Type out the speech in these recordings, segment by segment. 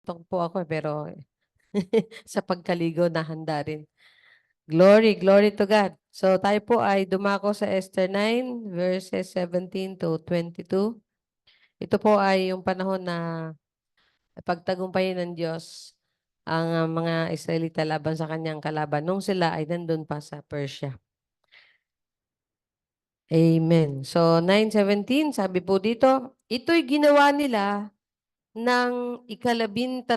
Inaantok po ako pero sa pagkaligo nahanda rin. Glory, glory to God. So tayo po ay dumako sa Esther 9 verses 17 to 22. Ito po ay yung panahon na pagtagumpayin ng Diyos ang mga Israelita laban sa kanyang kalaban nung sila ay nandun pa sa Persia. Amen. So 9:17, sabi po dito, ito'y ginawa nila ng 13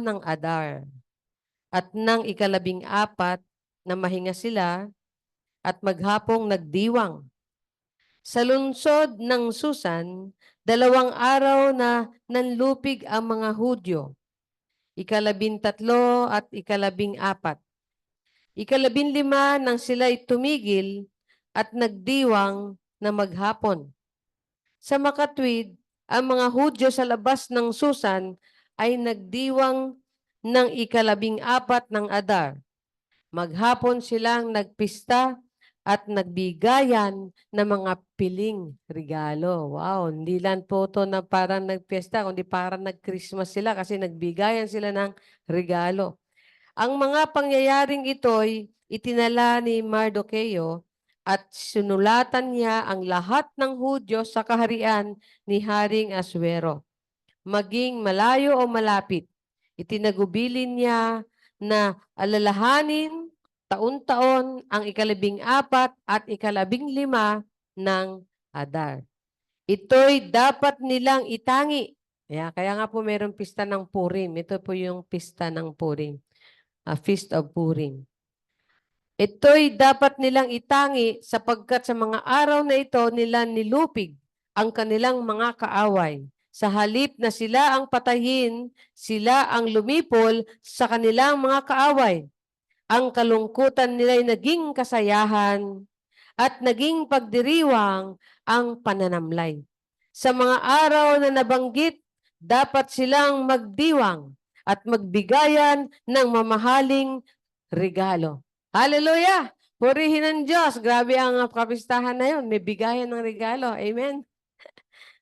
ng Adar at ng 14 na mahinga sila at maghapong nagdiwang. Sa lungsod ng Susan, 2 araw na nanlupig ang mga Hudyo, 13 at 14. 15 nang sila'y tumigil at nagdiwang na maghapon. Sa makatwid, ang mga Hudyo sa labas ng Susan ay nagdiwang ng 14 ng Adar. Maghapon silang nagpista at nagbigayan ng mga piling regalo. Wow, hindi lang po ito na parang nagpiesta, kundi parang nag-Christmas sila kasi nagbigayan sila ng regalo. Ang mga pangyayaring ito'y itinala ni Mardocheo at sinulatan niya ang lahat ng Hudyo sa kaharian ni Haring Aswero. Maging malayo o malapit, itinagubilin niya na alalahanin taon-taon ang 14 at 15 ng Adar. Ito'y dapat nilang itangi. Kaya nga po mayroong pista ng Purim. Ito po yung pista ng Purim. Feast of Purim. Ito'y dapat nilang itangi sapagkat sa mga araw na ito nila nilupig ang kanilang mga kaaway. Sa halip na sila ang patayin, sila ang lumipol sa kanilang mga kaaway. Ang kalungkutan nila'y naging kasayahan at naging pagdiriwang ang pananamlay. Sa mga araw na nabanggit, dapat silang magdiwang at magbigayan ng mamahaling regalo. Hallelujah! Purihin ng Diyos. Grabe ang kapistahan na yun. May bigayan ng regalo. Amen?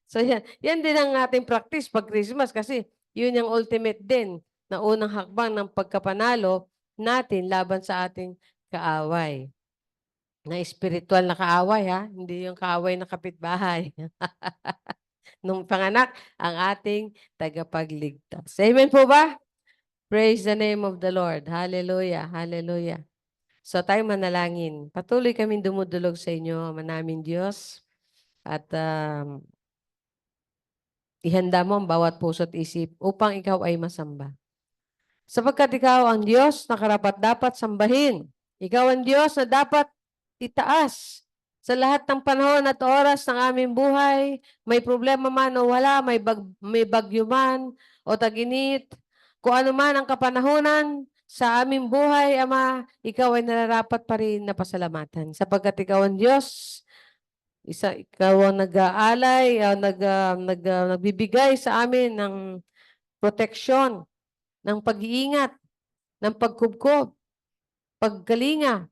So yan din ang ating practice pag Christmas kasi yun yung ultimate din na unang hakbang ng pagkapanalo natin laban sa ating kaaway. Na spiritual na kaaway ha, hindi yung kaaway na kapitbahay. Nung panganak ang ating tagapagligtas. Amen po ba? Praise the name of the Lord. Hallelujah. Hallelujah. So tayo manalangin. Patuloy kaming dumudulog sa inyo, Ama namin Diyos. At ihanda mo ang bawat puso't isip upang ikaw ay masamba. Sapagkat ikaw ang Diyos na karapat-dapat sambahin. Ikaw ang Diyos na dapat itaas sa lahat ng panahon at oras ng aming buhay. May problema man o wala, may bagyo man o taginit, kung ano man ang kapanahunan sa aming buhay, Ama, ikaw ay nararapat pa rin na pasalamatan. Sapagkat ikaw ang Diyos, ikaw ang nag-aalay, nagbibigay sa amin ng proteksyon, ng pag-iingat, ng pagkubkob, pagkalinga.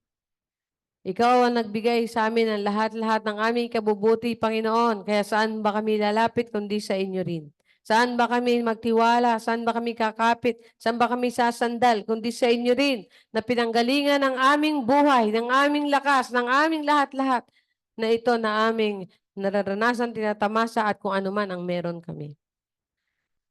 Ikaw ang nagbigay sa amin ng lahat-lahat ng aming kabubuti, Panginoon. Kaya saan ba kami lalapit kundi sa inyo rin? Saan ba kami magtiwala? Saan ba kami kakapit? Saan ba kami sasandal? Kundi sa inyo rin na pinanggalingan ng aming buhay, ng aming lakas, ng aming lahat-lahat na ito na aming nararanasan, tinatamasa at kung ano man ang meron kami.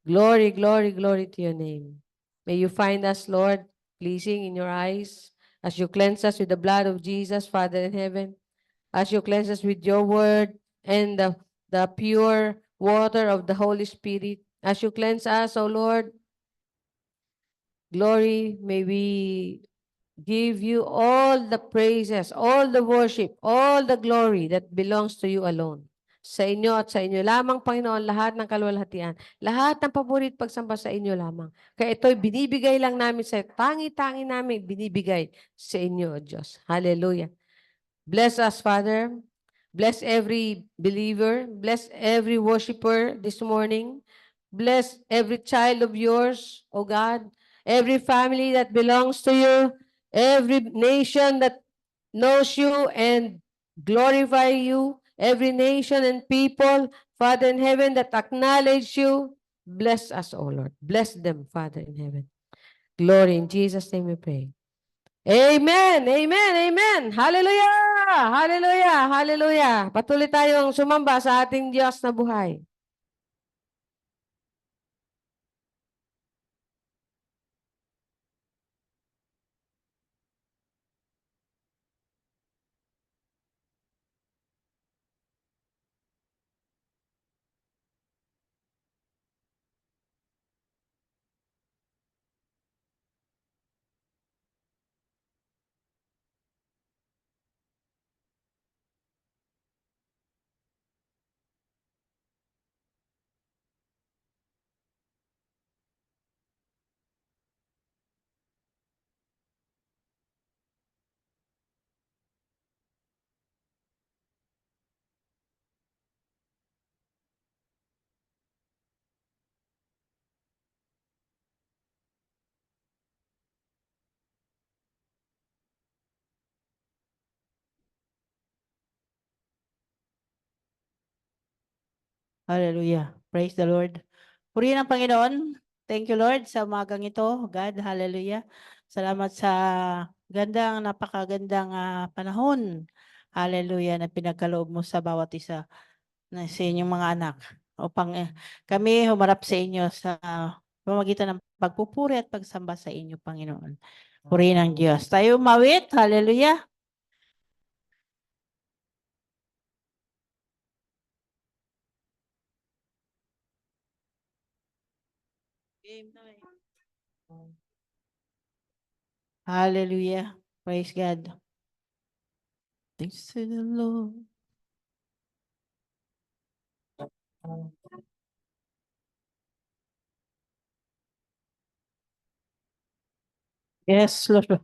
Glory, glory, glory to your name. May you find us, Lord, pleasing in your eyes as you cleanse us with the blood of Jesus, Father in heaven, as you cleanse us with your word and the pure water of the Holy Spirit, as you cleanse us, O Lord, glory, may we give you all the praises, all the worship, all the glory that belongs to you alone. Sa inyo at sa inyo lamang, Panginoon, lahat ng kaluwalhatian, lahat ng paborit pagsamba sa inyo lamang. Kaya ito'y binibigay lang namin sa tangi-tangi namin, binibigay sa inyo, O Diyos. Hallelujah. Bless us, Father. Bless every believer. Bless every worshiper this morning. Bless every child of yours, O God. Every family that belongs to you. Every nation that knows you and glorify you. Every nation and people, Father in heaven, that acknowledge you. Bless us, O Lord. Bless them, Father in heaven. Glory in Jesus' name we pray. Amen! Amen! Amen! Hallelujah! Hallelujah! Hallelujah! Patuloy tayong sumamba sa ating Diyos na buhay. Hallelujah. Praise the Lord. Purihin ang Panginoon. Thank you, Lord, sa umagang ito. God, hallelujah. Salamat sa napakagandang panahon. Hallelujah, na pinagkaloob mo sa bawat isa na sa inyong mga anak. Upang kami humarap sa inyo sa pamamagitan ng pagpupuri at pagsamba sa inyo, Panginoon. Purihin ang Diyos. Tayo umawit. Hallelujah. Hallelujah. Praise God. Thanks to the Lord. Yes, Lord.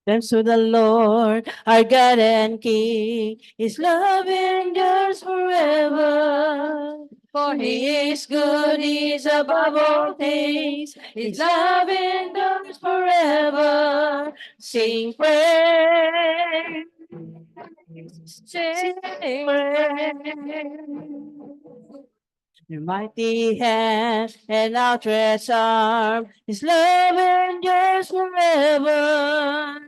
Thanks to the Lord, our God and King. His love endures forever. For He is good, He is above all things. His love endures forever. Sing praise. Sing praise. Your mighty hand and outstretched arm, His love endures forever.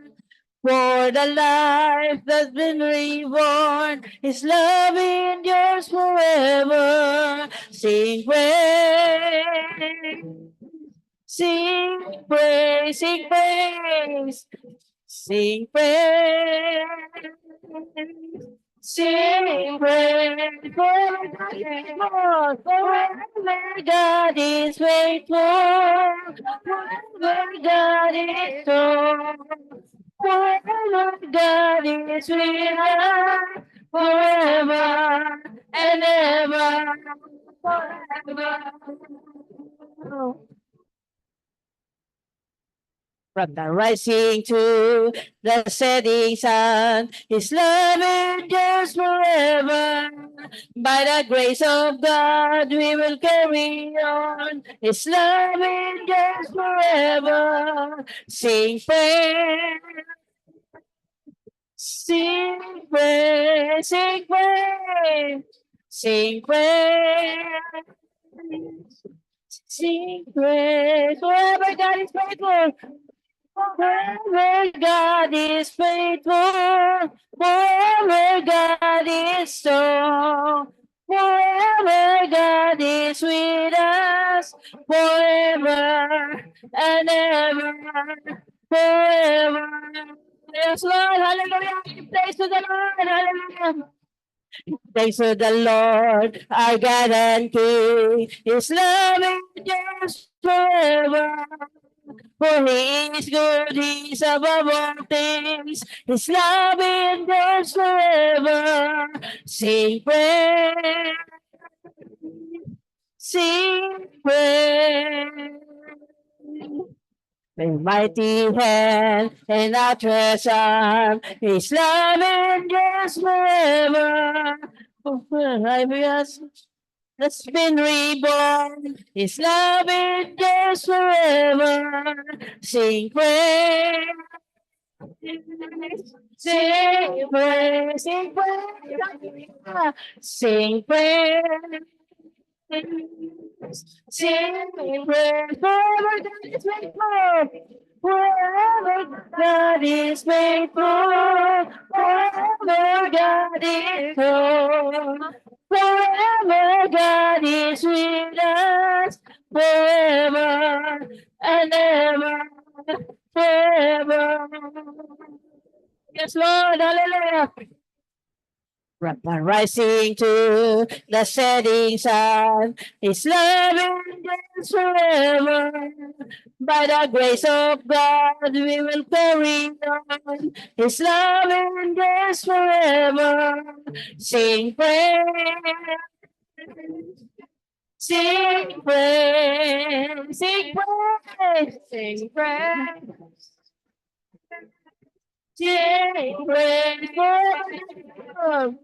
For the life that's been reborn, His love endures forever. Sing praise, sing praise, sing praise, sing praise. Sing praise, forever God is faithful, forever God is strong, forever God is with us, forever and ever, forever. From the rising to the setting sun, His love endures forever. By the grace of God, we will carry on. His love endures forever. Sing praise, sing praise, sing praise, sing praise. Sing praise, forever God is faithful. Forever God is faithful, forever God is strong, forever God is with us, forever and ever, forever. Yes, Lord, hallelujah. Praise to the Lord, hallelujah. Thanks to the Lord, our God and King. His love endures forever. For He is good, He is above all things. His love endures forever. Sing praise, sing praise. With mighty hand and outstretched arm, His love endures forever. Hallelujah. That's been reborn. His love endures forever. Sing praise, Sing praise, sing praise, sing praise. Sing praise, forever God is faithful. Forever God is faithful. Forever God is true. Forever God is with us. Forever and ever. Forever. Yes, Lord, hallelujah. Rising to the setting sun, His love endures forever. By the grace of God, we will carry on. His love endures forever. Sing praise, sing praise, sing praise, sing praise. Sing praise forever.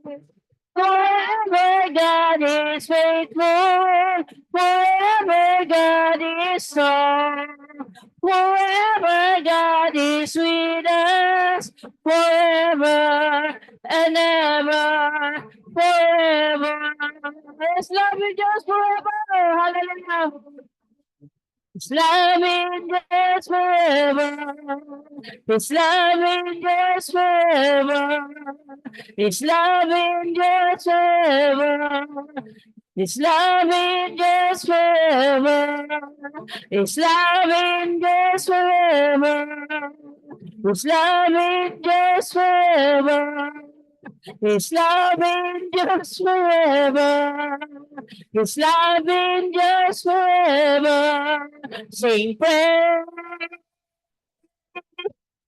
Forever God is faithful. Forever God is strong. Forever God is with us. Forever and ever. Forever. His love is just forever. Hallelujah. His love endures forever. His love endures forever. His love endures forever. His love endures forever. His love endures forever. His love endures forever. His love endures forever. His love endures forever. Sing praise,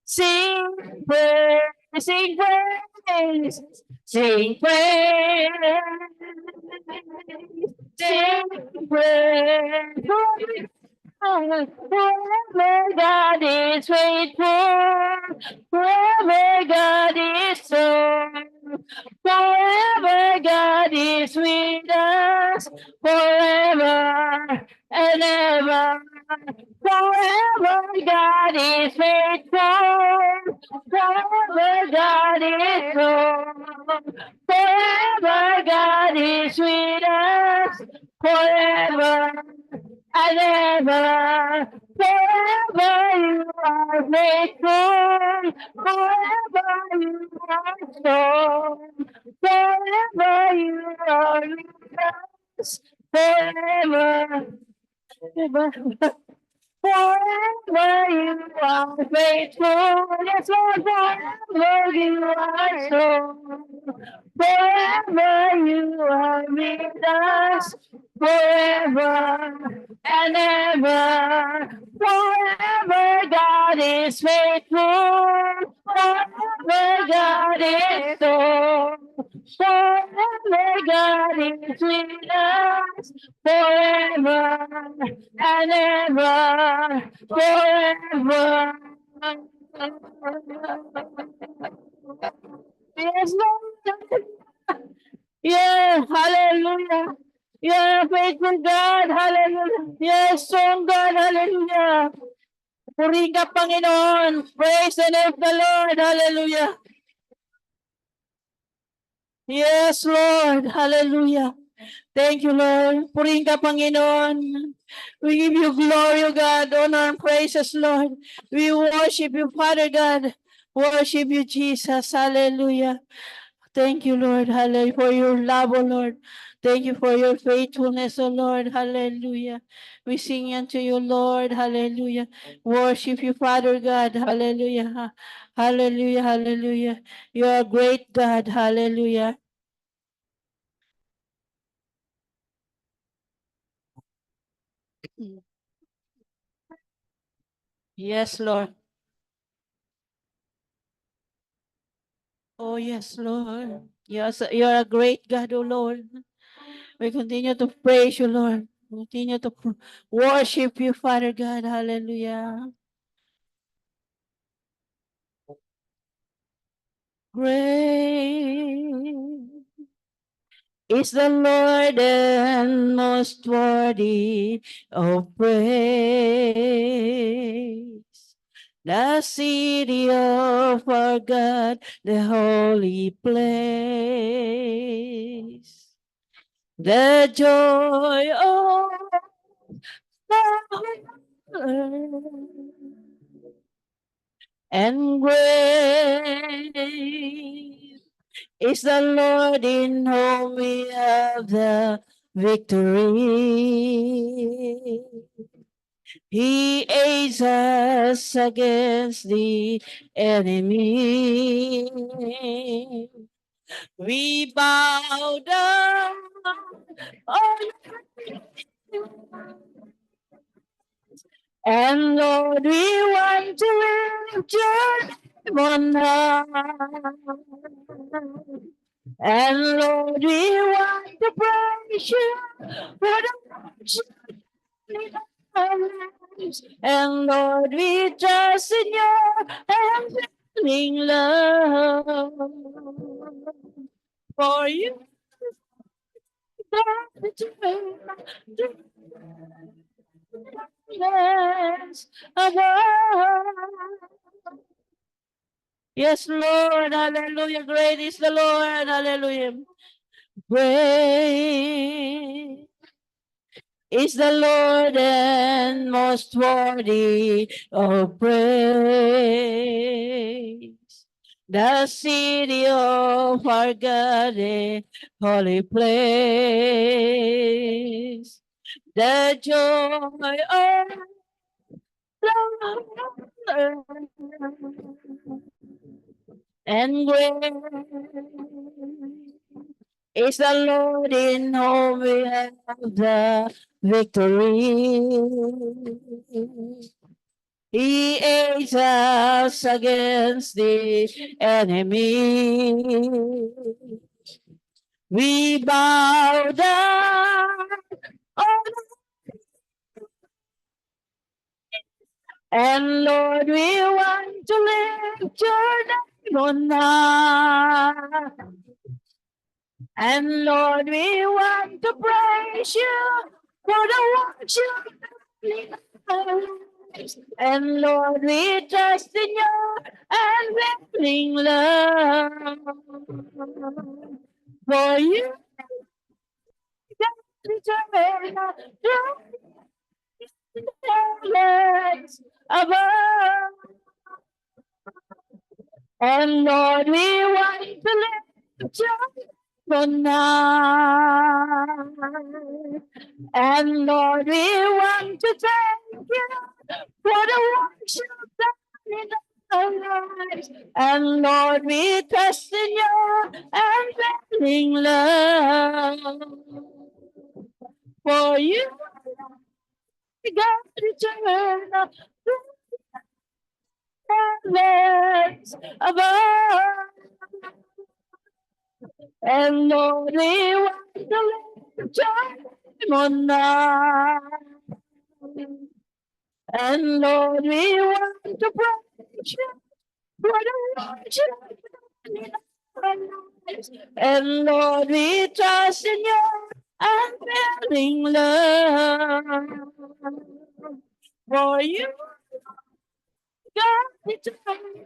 sing praise, sing praise, sing praise, sing praise. Forever God is faithful. Forever God is strong. Forever God is with us. Forever and ever. Forever God is faithful. Forever God is strong. Forever God is with us. Forever and ever. Forever you are faithful. Forever you are strong. Forever you are with us. Forever. Forever. Forever you are faithful. Yes, Lord, forever you are strong. Forever you are with us. Forever and ever. Forever God is faithful. Forever God is strong. Forever God is with us. Forever and ever, forever. Yes, Lord. Yeah, hallelujah. You're a faithful God, hallelujah. Yes, strong God, hallelujah. Purihin ka, Panginoon. Praise the name of the Lord, hallelujah. Yes, Lord, hallelujah. Thank you, Lord. Purihin ka, Panginoon. We give you glory, O God, honor and praises, Lord. We worship you, Father God. Worship you, Jesus. Hallelujah. Thank you, Lord. Hallelujah. For your love, O Lord. Thank you for your faithfulness, O Lord. Hallelujah. We sing unto you, Lord. Hallelujah. Worship you, Father God. Hallelujah. Hallelujah. Hallelujah. You are a great God. Hallelujah. Yes, Lord. Oh, yes, Lord. Yes, you're a great God, oh Lord. We continue to praise you, Lord. Continue to worship you, Father God. Hallelujah. Great is the Lord and most worthy of praise. the city of our God, the holy place. The joy of the Lord and great is the Lord in whom we have the victory. He aids us against the enemy. We bow down on and Lord, we want to lift your name on high. And Lord, we want to praise you for the worship our lives. And Lord, we trust in your unfailing love. For you, God, yes, above. Yes, Lord, hallelujah. Great is the Lord, hallelujah. Great is the Lord and most worthy of praise. The city of our God, a holy place. The joy of the Lord and great is the Lord in whom we have the victory. He aids us against the enemy. We bow down and Lord, we want to lift your name on high. And Lord, we want to praise you for the worship in our lives. And Lord, we trust in your unfailing love. For you, God, eternal, heavens above. And Lord, we want to lift your tonight. And Lord, we want to thank you for the worship that in our lives. And Lord, we trust in your unfailing love. For you, God, eternal, heavens above. And Lord, we want to lift your name on high. And Lord, we want to praise you for the worship in our lives. And Lord, we trust in your unfailing love. For you, God, eternal,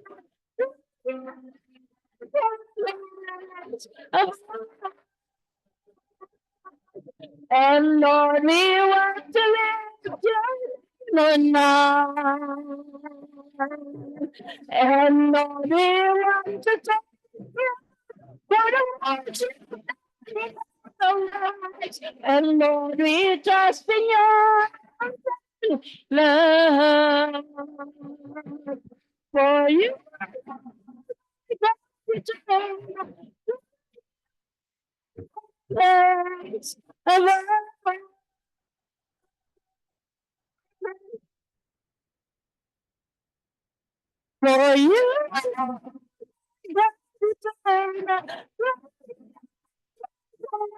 and Lord, we want to lift your name on high. And Lord, we want to thank you for the worship in our lives. And Lord, we trust in your love. For you, place of for you,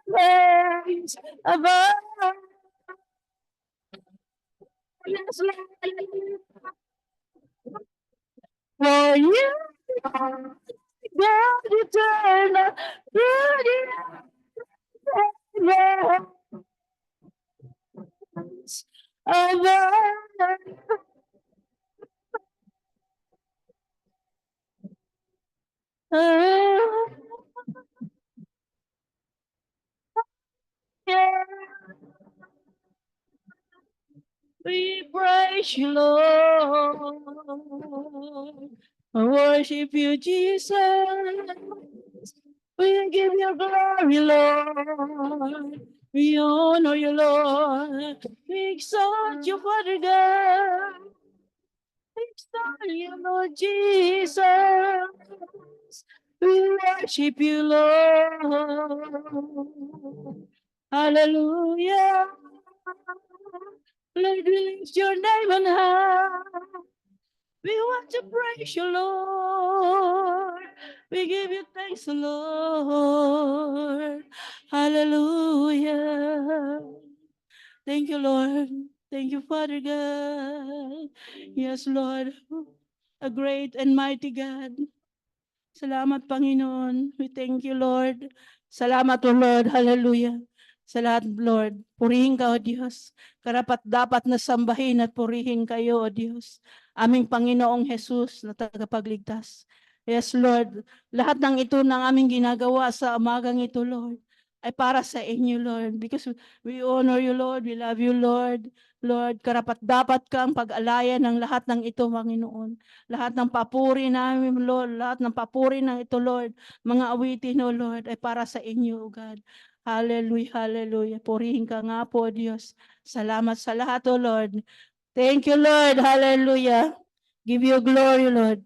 place of for you, God eternal, beauty of Ah, yeah. We praise you, Lord. I worship you, Jesus. We give you glory, Lord. We honor you, Lord. We exalt you, Father God. We exalt you, Lord Jesus. We worship you, Lord. Hallelujah. Lord, we lift your name on high. We want to praise you, Lord. We give you thanks, Lord. Hallelujah. Thank you, Lord. Thank you, Father God. Yes, Lord. A great and mighty God. Salamat, Panginoon. We thank you, Lord. Salamat, O Lord. Hallelujah. Sa lahat, Lord. Purihin ka, O Diyos. Karapat dapat na sambahin at purihin kayo, O Diyos. Aming Panginoong Jesus na tagapagligtas. Yes, Lord. Lahat ng ito ng aming ginagawa sa umagang ito, Lord, ay para sa inyo, Lord. Because we honor you, Lord. We love you, Lord. Lord, karapat dapat kang pag-alaya ng lahat ng ito, Panginoon. Lahat ng papuri namin, Lord, lahat ng papuri ng ito, Lord, mga awitin, O Lord, ay para sa inyo, O God. Hallelujah, hallelujah. Purihin ka nga po, Diyos. Salamat sa lahat, O Lord. Thank you, Lord. Hallelujah. Give you glory, Lord.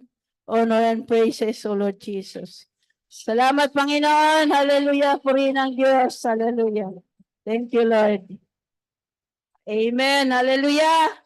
Honor and praises, O Lord Jesus. Salamat, Panginoon. Hallelujah. Purihin ang Diyos. Hallelujah. Thank you, Lord. Amen. Hallelujah.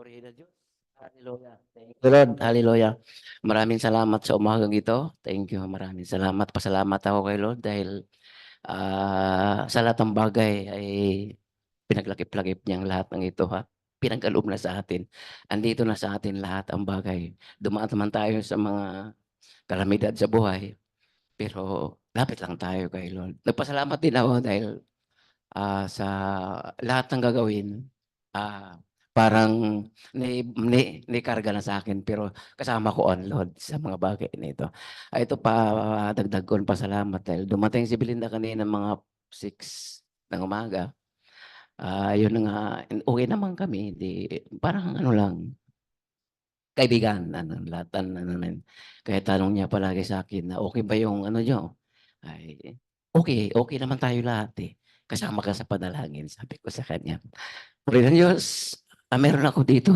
Purihin ang Diyos. Hallelujah. Thank you, Lord. Hallelujah. Maraming salamat sa umagang ito. Thank you. Maraming salamat. Pasalamat ako kay Lord dahil sa lahat ng bagay ay pinaglakip-lakip niyang lahat ng ito, ha. Pinagkaloob na sa atin. Andito na sa atin lahat ang bagay. Dumaan naman tayo sa mga kalamidad sa buhay. Pero lapit lang tayo kay Lord. Nagpasalamat din ako dahil sa lahat ng gagawin, ah, parang naikarga na sa akin pero kasama ko on load sa mga bagay na ito. Ito pa, dagdag ko pasalamat dahil dumating si Belinda kanina mga 6 ng umaga. Yun na nga, uwi naman kami, di parang ano lang, kaibigan, ano, lahat ano naman. Kaya tanong niya palagi sa akin na okay ba yung ano niyo? Ay, okay, okay naman tayo lahat eh. Kasama ka sa panalangin, sabi ko sa kanya. Puri ng Diyos, meron ako dito,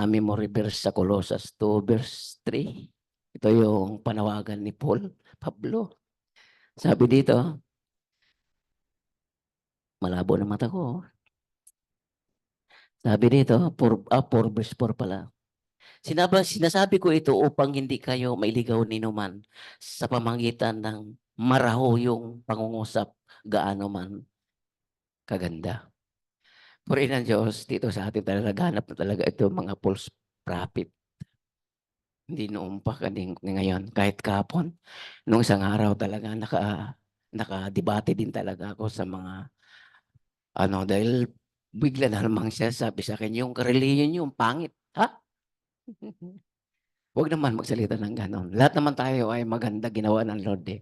memory verse sa Colossus 2 verse 3. Ito yung panawagan ni Paul, Pablo. Sabi dito, malabo na mata ko. Sabi dito, 4 verse 4 pala. Sinasabi ko ito upang hindi kayo mailigaw ni numan sa pamamagitan ng maraho yung pangungusap gaano man kaganda. Purihin ng Diyos, dito sa atin talaga ganap na talaga ito mga false prophet. Hindi noon pa, ngayon, kahit kahapon. Nung isang araw talaga, nakadebate din talaga ako sa mga, dahil bigla na namang siya sabi sa akin, yung reliyon yung pangit. Ha? Huwag naman magsalita ng ganon. Lahat naman tayo ay maganda ginawa ng Lord eh.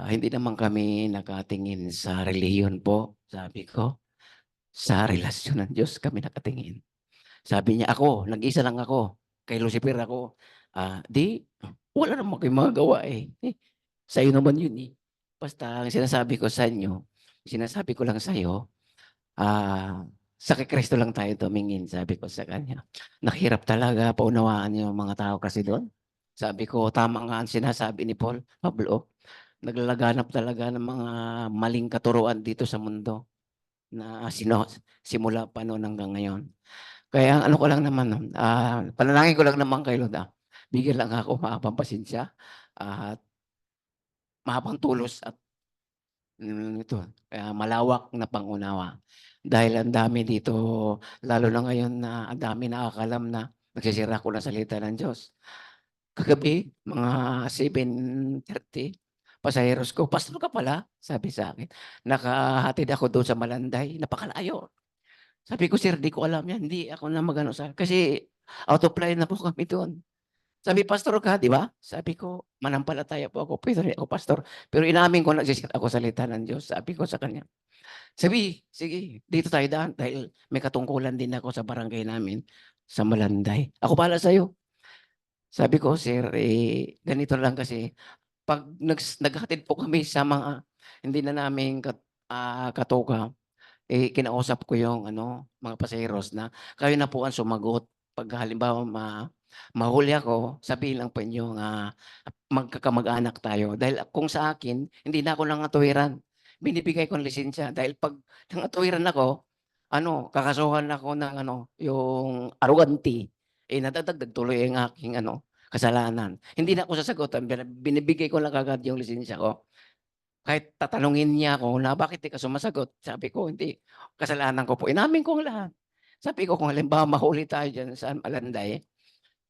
Hindi naman kami nakatingin sa reliyon po, sabi ko. Sa relasyon ng Diyos kami nakatingin. Sabi niya, ako, nag-isa lang ako. Kay Lucifer ako. Wala naman kayong magagawa eh. Sa'yo naman yun eh. Basta ang sinasabi ko sa inyo, sinasabi ko lang sa'yo, sa kay Kristo lang tayo tumingin, sabi ko sa kanya. Nakhirap talaga, paunawaan yung mga tao kasi doon. Sabi ko, tama nga ang sinasabi ni Paul, Pablo. naglalaganap talaga ng mga maling katuruan dito sa mundo na simula pa noon hanggang ngayon. Kaya ang ano ko lang naman, panalangin ko lang naman kay Lord, bigyan lang ako mahabang pasensya at mahabang tulos at ito, malawak na pangunawa. Dahil ang dami dito, lalo na ngayon na ang dami nakakalam na nagsisira ko ng salita ng Diyos. Kagabi, mga 7:30, pasaheros ko, "Pastor ka pala?" Sabi sa akin. "Nakahatid ako doon sa Malanday, napakalayo." Sabi ko, "Sir, di ko alam yan, hindi ako na mag-ano sa" kasi out of line na po kami doon. Sabi, "Pastor ka, 'di ba?" Sabi ko, "Manampalataya po ako, pero hindi ako pastor." Pero inamin ko nagsishare ako salita ng Diyos, sabi ko sa kanya. Sabi, "Sige, dito tayo daan dahil may katungkulan din ako sa barangay namin sa Malanday. Ako bahala sa'yo." Sabi ko, "Sir, ganito lang kasi 'pag naghatid po kami sa mga hindi na namin katuka, kinausap ko yung ano, mga pasaheros na kayo na po ang sumagot. 'Pag halimbawa mahuli ako, sabihin lang po ninyo na magkakamag-anak tayo. Dahil kung sa akin, hindi na ako nangatuwiran. Binibigay ko ang lisensya dahil 'pag nangatuwiran ako, ano, kakasuhan ako ng ano, yung arrogante, nadadagdag tuloy ang aking ano, kasalanan. Hindi na ako sasagutan, binibigay ko lang kaagad yung lisensya ko. Kahit tatanungin niya ako na, "Bakit di ka sumasagot?" Sabi ko, "Hindi, kasalanan ko po." Inamin ko ang lahat. Sabi ko, "Kung halimbawa mahuli tayo diyan sa Malanday,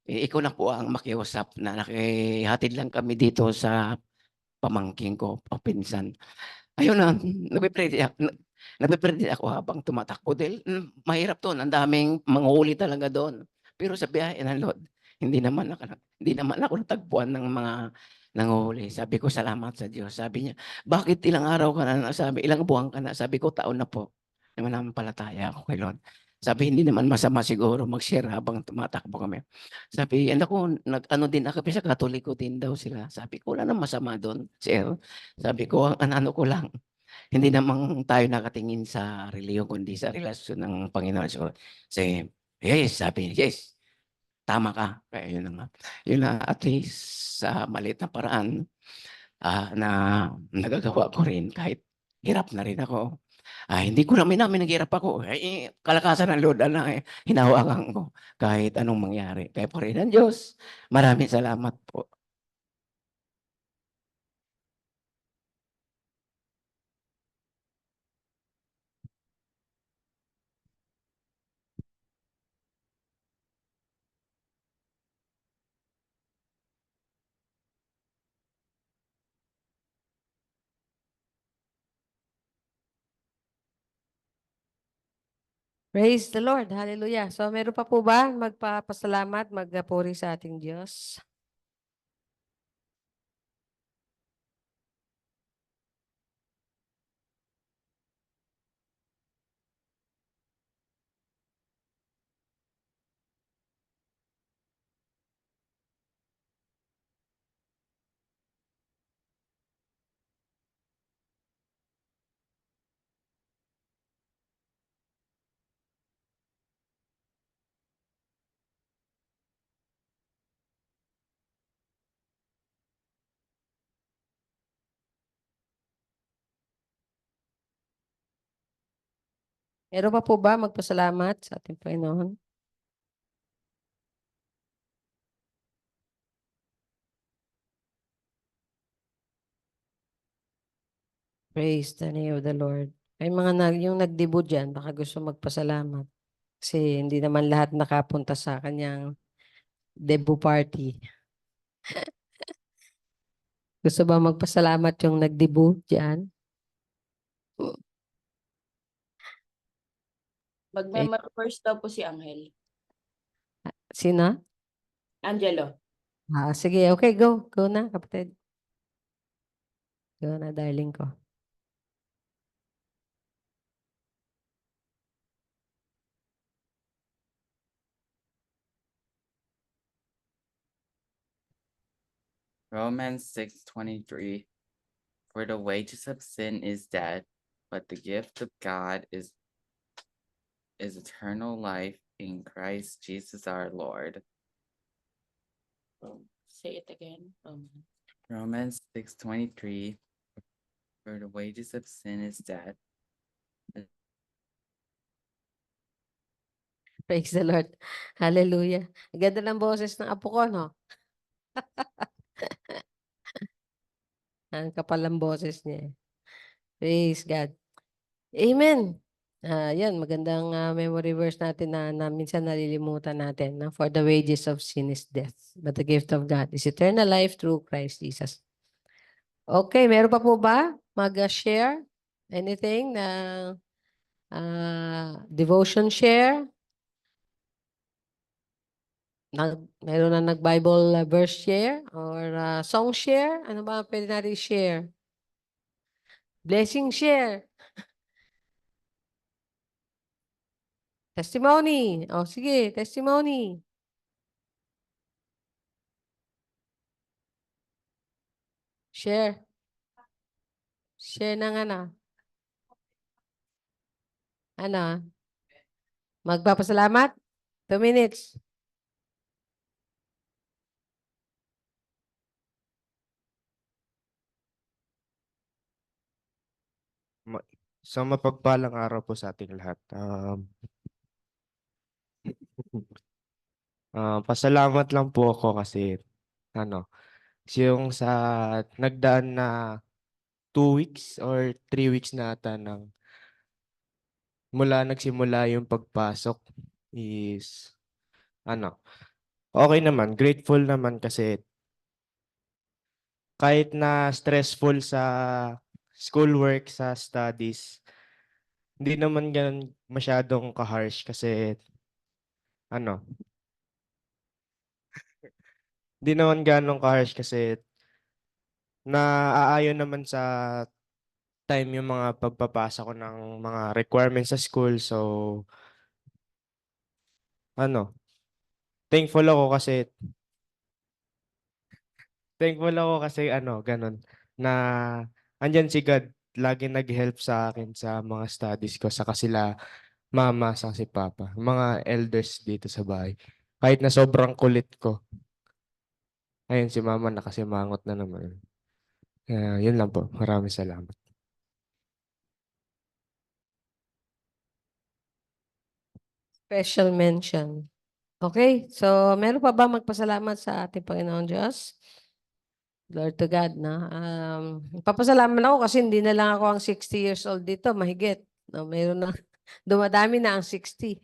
ikaw na po ang makiusap na nakihatid lang kami dito sa pamangkin ko o pinsan." Ayun na, nape-pray ako habang tumatakbo dahil, mahirap dun, ang daming manghuhuli talaga dun. Pero sa biyahe ng Lord, hindi naman ako natagpuan ng mga nanghuhuli. Sabi ko, "Salamat sa Diyos." Sabi niya, "Bakit ilang araw ka na?" Sabi, "Ilang buwan ka na?" Sabi ko, "Taon na po." Na mananampalataya ako kay Lord. Sabi, "Hindi naman masama siguro mag-share habang tumatakbo kami." Sabi, naku, nag-ano din ako sa Katoliko din daw sila. Sabi ko, "Wala namang masama dun, sir." Sabi ko, "Ang ano ko lang, hindi naman tayo nakatingin sa relihiyon kundi sa relasyon ng Panginoon." So, say, "Yes," sabi niya, "Yes, tama ka." Kaya yun na nga. Yun na at least sa maliit na paraan, na nagagawa ko rin kahit hirap na rin ako. Hindi ko namin naghirap ako, kalakasan ng Lord ang hinahawakan ko kahit anong mangyari. Kaya pa rin ang Diyos. Maraming salamat po. Praise the Lord. Hallelujah. So, meron pa po ba magpapasalamat, magpuri sa ating Diyos? Meron pa po ba magpasalamat sa ating Panginoon? Praise the name of the Lord. May mga yung nagdibo dyan, baka gusto magpasalamat. Kasi hindi naman lahat nakapunta sa kanyang debut party. Gusto ba magpasalamat yung nagdibo dyan? Mag-memory verse daw po si Angel. Sino? Angelo. Sige, okay, go. Go na, kapatid. Go na, darling ko. Romans 6:23. For the wages of sin is death, but the gift of God is eternal life in Christ Jesus our Lord. Say it again. Romans 6:23. For the wages of sin is death. Praise the Lord. Hallelujah. Ang ganda ng boses ng apo ko, no? Ang kapal ng boses niya. Praise God. Amen. Yan, magandang memory verse natin na minsan nalilimutan natin. No? For the wages of sin is death, but the gift of God is eternal life through Christ Jesus. Okay, meron pa po ba mag-share? Anything na devotion share? Meron na nag-Bible verse share or song share? Ano ba pwede natin share? Blessing share. Testimony. O sige, testimony. Share. Share ng ano? Ano? Magpapasalamat? 2 minutes. So mapagpalang araw po sa ating lahat. Pasalamat lang po ako kasi ano, yung sa nagdaan na 2 weeks or 3 weeks na ata mula nagsimula yung pagpasok is ano, okay naman, grateful naman kasi kahit na stressful sa schoolwork, sa studies, hindi naman ganun masyadong ka-harsh kasi ano, hindi naman ganun ka-harsh kasi naaayon naman sa time yung mga pagpapasa ko ng mga requirements sa school. So, ano, thankful ako kasi, ganun, na andyan si God, lagi nag-help sa akin sa mga studies ko, saka sila mama, saka si papa, mga elders dito sa bahay. Kahit na sobrang kulit ko, ayun si mama nakasimangot na naman. Yun lang po. Maraming salamat. Special mention. Okay, so meron pa ba magpasalamat sa ating Panginoon Diyos? Glory to God, no? Papasalamat ako kasi hindi na lang ako ang 60 years old dito, mahigit. No, meron na, dumadami na ang 60.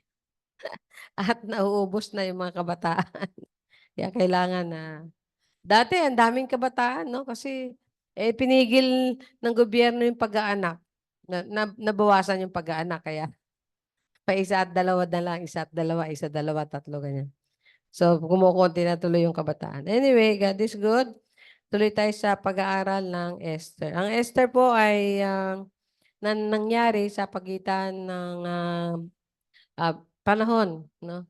At nauubos na yung mga kabataan. Kaya kailangan na, dati ang daming kabataan, no? Kasi pinigil ng gobyerno yung pag-aanak. Nabawasan yung pag-aanak, kaya pa isa at dalawa na lang, isa at dalawa, isa, dalawa, tatlo, ganyan. So, kumukunti na tuloy yung kabataan. Anyway, God is good. Tuloy tayo sa pag-aaral ng Esther. Ang Esther po ay nangyari sa pagitan ng panahon, no?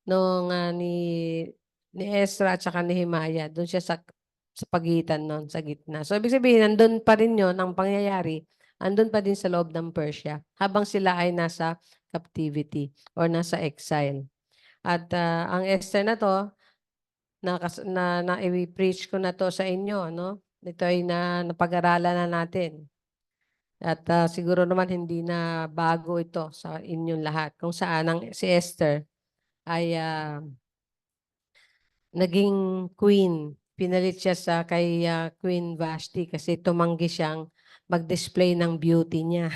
Nung ni Ezra at saka ni Nehemiah. Doon siya sa pagitan nun, sa gitna. So, ibig sabihin, nandun pa rin yun, ang pangyayari, andun pa din sa loob ng Persia habang sila ay nasa captivity or nasa exile. At ang Esther na to, i-preach ko na to sa inyo, no? Ito ay napag-aralan na natin. At siguro naman hindi na bago ito sa inyong lahat. Kung saan si Esther ay naging queen. Pinalit siya kay Queen Vashti kasi tumanggi siyang mag-display ng beauty niya.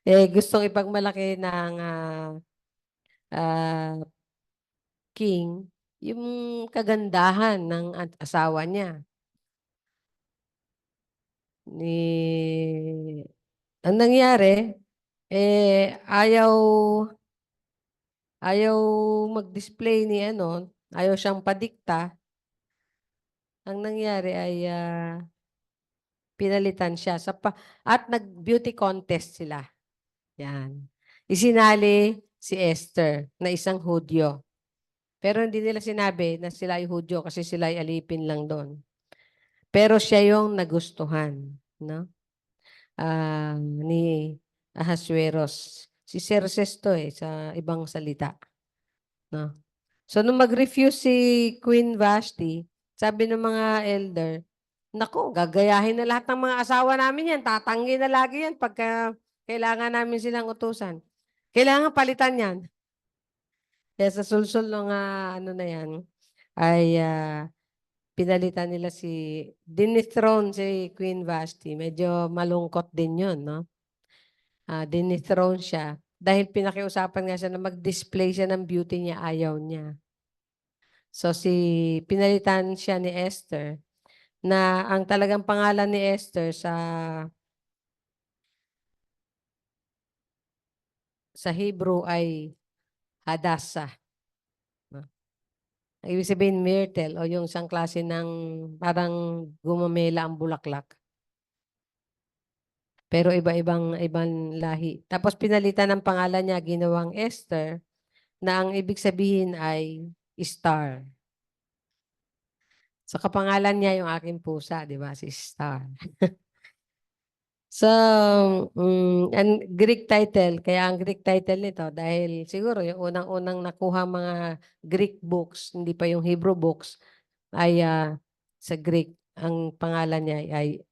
Gustong ipagmalaki ng king yung kagandahan ng asawa niya. Ang nangyari, ayaw mag-display ayaw siyang padikta. Ang nangyari ay pinalitan siya at nag-beauty contest sila. Yan. Isinali si Esther na isang Hudyo. Pero hindi nila sinabi na sila ay Hudyo kasi sila ay alipin lang doon. Pero siya yung nagustuhan, no? Ni Ahasuerus. Si Xerxes to sa ibang salita. No? So, nung mag-refuse si Queen Vashti, Sabi ng mga elder, naku, gagayahin na lahat ng mga asawa namin yan. Tatanggi na lagi yan pagka kailangan namin silang utusan. Kailangan palitan yan. Kaya sa sulsul ng ano na yan, ay pinalitan nila dinithrone si Queen Vashti. Medyo malungkot din yun, no? Dinithrone siya. Dahil pinakiusapan nga siya na mag-display siya ng beauty niya, ayaw niya. So pinalitan siya ni Esther na ang talagang pangalan ni Esther sa Hebrew ay Hadassah. No? Ibig sabihin myrtle o yung isang klase ng parang gumamela ang bulaklak. Pero ibang lahi. Tapos pinalitan ng pangalan niya, ginawang Esther, na ang ibig sabihin ay star. So kapangalan niya yung aking pusa, di ba? Si Star. So, ang Greek title, kaya ang Greek title nito, dahil siguro yung unang-unang nakuha mga Greek books, hindi pa yung Hebrew books, ay sa Greek, ang pangalan niya ay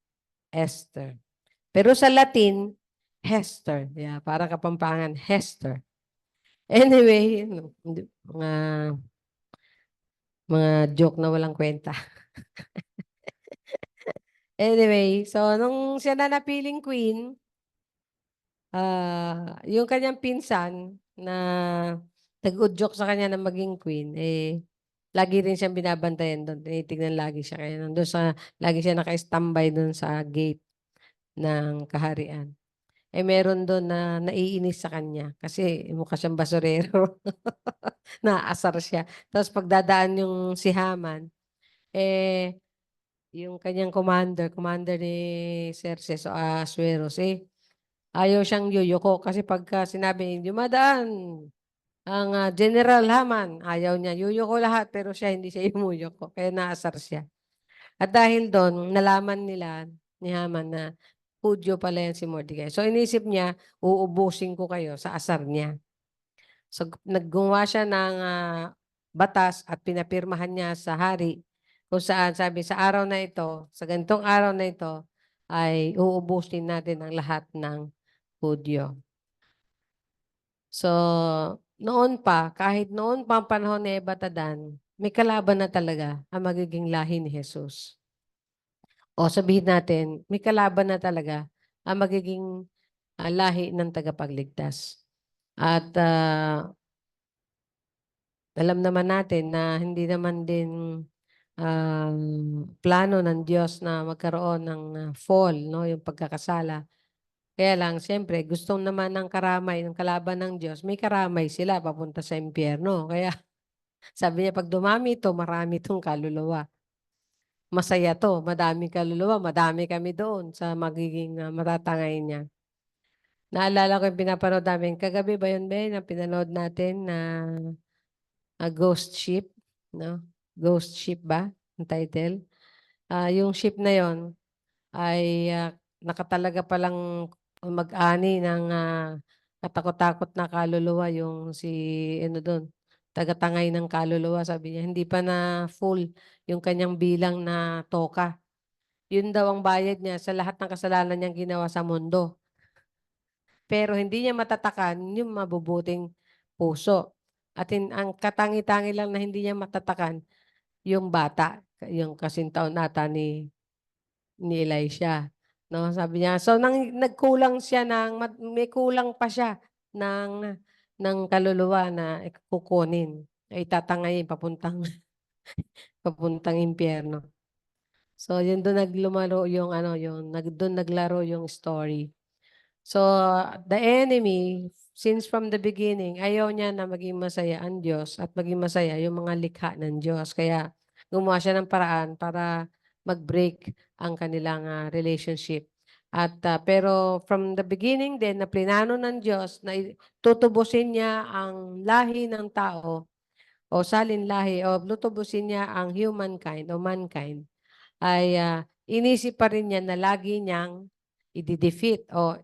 Esther. Pero sa Latin, Hester. Yeah, para Kapampangan, Hester. Anyway, mga joke na walang kwenta. Anyway, so nung siya na napiling queen, yung kanyang pinsan na nag-udyok sa kanya na maging queen, lagi rin siyang binabantayan doon. Tinitignan lagi siya. Kaya lagi siya naka-standby doon sa gate ng kaharian. Meron doon na naiinis sa kanya kasi mukha siyang basurero. Naasar siya. Tapos pagdadaan yung si Haman, yung kanyang commander ni Xerxes o Asueros, ayaw siyang yuyuko kasi pagka sinabi, dumadaan ang General Haman, ayaw niya, yuyuko lahat pero hindi siya yumuyuko. Kaya naasar siya. At dahil doon, nalaman nila ni Haman na Hudyo pala yan si Mordecai. So inisip niya, uubusin ko kayo sa asar niya. So naggumawa siya ng batas at pinapirmahan niya sa hari kung saan sabi sa araw na ito, sa ganitong araw na ito, ay uubusin natin ang lahat ng Hudyo. So noon pa, kahit noon pa ang panahon ni Ebatadan, may kalaban na talaga ang magiging lahi ni Jesus. O sabihin natin, may kalaban na talaga ang magiging lahi ng tagapagligtas. At alam naman natin na hindi naman din plano ng Diyos na magkaroon ng fall, no, yung pagkakasala. Kaya lang, siyempre, gusto naman ng karamay, ng kalaban ng Diyos, may karamay sila papunta sa impyerno. Kaya sabi niya, pag dumami ito, marami itong kaluluwa. Masaya to, madaming kaluluwa, madami kami doon sa magiging matatangay niya. Naalala ko yung pinapanood namin. Kagabi ba yun, Ben, na pinanood natin na Ghost Ship? No? Ghost Ship ba? Ang title? Yung ship na yon ay nakatalaga palang mag-ani ng katakot-takot na kaluluwa yung ano doon, tagatangay ng kaluluwa. Sabi niya, hindi pa na full yung kanyang bilang na toka. Yun daw ang bayad niya sa lahat ng kasalanan niyang ginawa sa mundo. Pero hindi niya matatakan yung mabubuting puso. At ang katangi-tangi lang na hindi niya matatakan, yung bata, yung kasintaon nata ni Elisha. No, sabi niya, so nagkulang siya may kulang pa siya ng kaluluwa na kukunin. Ay tatangayin papuntang impyerno. So yun doon naglaro yung story. So the enemy, since from the beginning, ayaw niya na maging masaya ang Diyos at maging masaya yung mga likha ng Diyos. Kaya gumawa siya ng paraan para mag-break ang kanilang relationship. At pero from the beginning din na plinano ng Diyos na tutubusin niya ang lahi ng tao o salin lahi o tutubusin niya ang humankind o mankind, ay inisip pa rin niya na lagi niyang i-defeat o